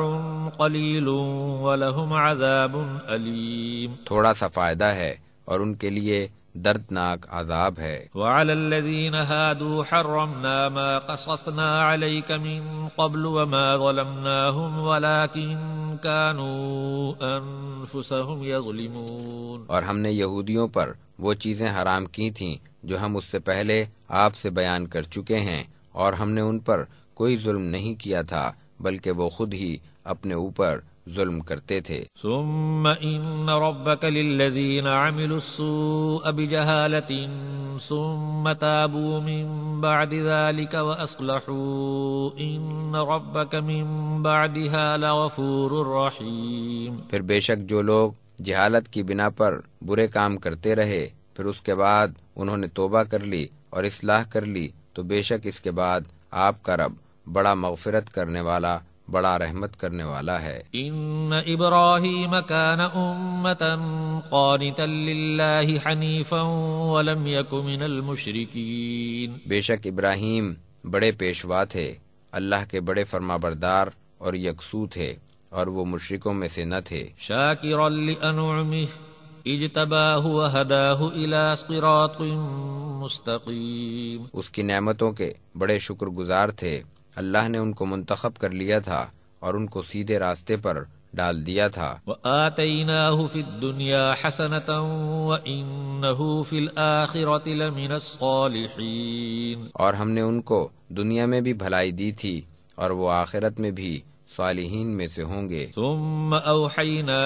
قلیل ولہم عذاب علیم۔ تھوڑا سا فائدہ ہے اور ان کے لیے دردناک عذاب ہے۔ وعلى الذين هادوا حرمنا ما قصصنا عليك من قبل وما ظلمناهم ولكن كانوا أنفسهم يظلمون۔ اور ہم نے یہودیوں پر وہ چیزیں حرام کی تھیں جو ہم اس سے پہلے آپ سے بیان کر چکے ہیں، اور ہم نے ان پر کوئی ظلم نہیں کیا تھا بلکہ وہ خود ہی اپنے اوپر ظلم کرتے تھے۔ ثم ان ربك للذين عملوا السوء بجهالة ثم تابوا من بعد ذلك واصلحوا ان ربك من بعدها لغفور رحيم۔ پھر بے شک جو لوگ جہالت کی بنا پر برے کام کرتے رہے پھر اس کے بعد انہوں نے توبہ کر لی اور اصلاح کر لی تو بے شک اس کے بعد آپ کا رب بڑا مغفرت کرنے والا بڑا رحمت کرنے والا ہے۔ ان ابراہیم کان امتا قانتا للہ حنیفا ولم یک من المشرکین۔ بے شک ابراہیم بڑے پیشوا تھے، اللہ کے بڑے فرمانبردار اور یکسو تھے اور وہ مشرکوں میں سے نہ تھے۔ شاکرا لانعمہ اجتباہ وہداہ الی صراط مستقیم۔ اس کی نعمتوں کے بڑے شکر گزار تھے، اللہ نے ان کو منتخب کر لیا تھا اور ان کو سیدھے راستے پر ڈال دیا تھا۔ وآتیناہ فی الدنیا حسنۃ وانہ فی الآخرۃ لمن الصالحین۔ اور ہم نے ان کو دنیا میں بھی بھلائی دی تھی اور وہ آخرت میں بھی صالحین میں سے ہوں گے۔ ثم اوحینا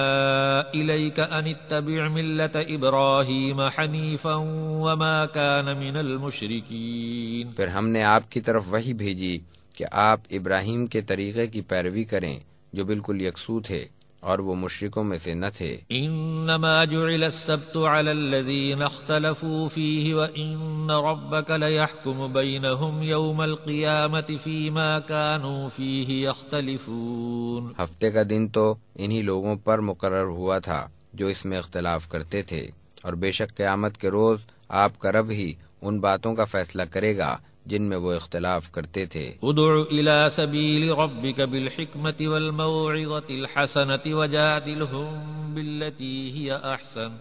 الیک ان اتبع ملت ابراہیم حنیفا وما کان من المشرکین، پھر ہم نے آپ کی طرف وحی بھیجی کہ آپ ابراہیم کے طریقے کی پیروی کریں جو بالکل یکسو تھے اور وہ مشرکوں میں سے نہ تھے۔ انما جعل السبت على الذين اختلفوا فيه وان ربك ليحكم بينهم يوم القيامة فيما كانوا فيه يختلفون، ہفتے کا دن تو انہی لوگوں پر مقرر ہوا تھا جو اس میں اختلاف کرتے تھے، اور بے شک قیامت کے روز آپ کا رب ہی ان باتوں کا فیصلہ کرے گا جن میں وہ اختلاف کرتے تھے۔ ادع الى سبيل ربك بالحكمة والموعظة الحسنة وجادلهم بالتي هي احسن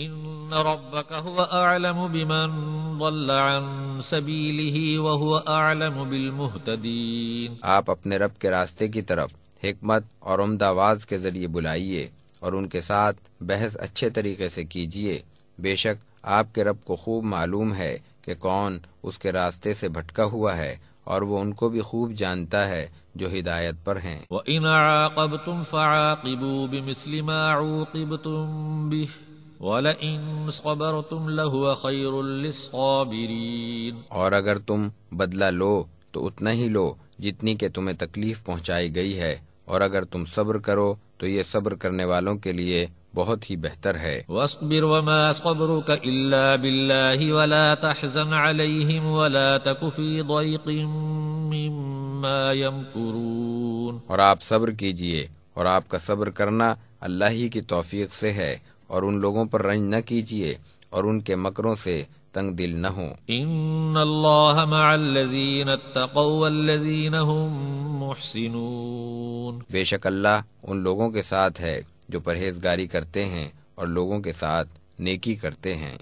ان ربك هو اعلم بمن ضل عن سبيله وهو اعلم بالمهتدين، آپ اپنے رب کے راستے کی طرف حکمت اور عمدہ آواز کے ذریعے بلائیے اور ان کے ساتھ بحث اچھے طریقے سے کیجیے، بے شک آپ کے رب کو خوب معلوم ہے کہ کون اس کے راستے سے بھٹکا ہوا ہے، اور وہ ان کو بھی خوب جانتا ہے جو ہدایت پر ہیں۔ وَإِنْ عَاقَبْتُمْ فَعَاقِبُوا بِمِثْلِ مَا عُوقِبْتُمْ بِهِ وَلَئِنْ صَبَرْتُمْ لَهُوَ خَيْرٌ لِّلصَّابِرِينَ، اور اگر تم بدلہ لو تو اتنا ہی لو جتنی کہ تمہیں تکلیف پہنچائی گئی ہے، اور اگر تم صبر کرو تو یہ صبر کرنے والوں کے لیے بہت ہی بہتر ہے۔ وَاصْبِرْ وَمَا صَبْرُكَ إِلَّا بِاللَّهِ وَلَا تَحْزَنْ عَلَيْهِمْ وَلَا تَكُ فِي ضَيْقٍ مِّمَّا يَمْكُرُونَ، اور آپ صبر کیجئے، اور آپ کا صبر کرنا اللہ ہی کی توفیق سے ہے، اور ان لوگوں پر رنج نہ کیجئے اور ان کے مکروں سے تنگ دل نہ ہوں۔ ان اللہ مع الذین اتقوا والذین هم محسنون، بے شک اللہ ان لوگوں کے ساتھ ہے جو پرہیزگاری کرتے ہیں اور لوگوں کے ساتھ نیکی کرتے ہیں۔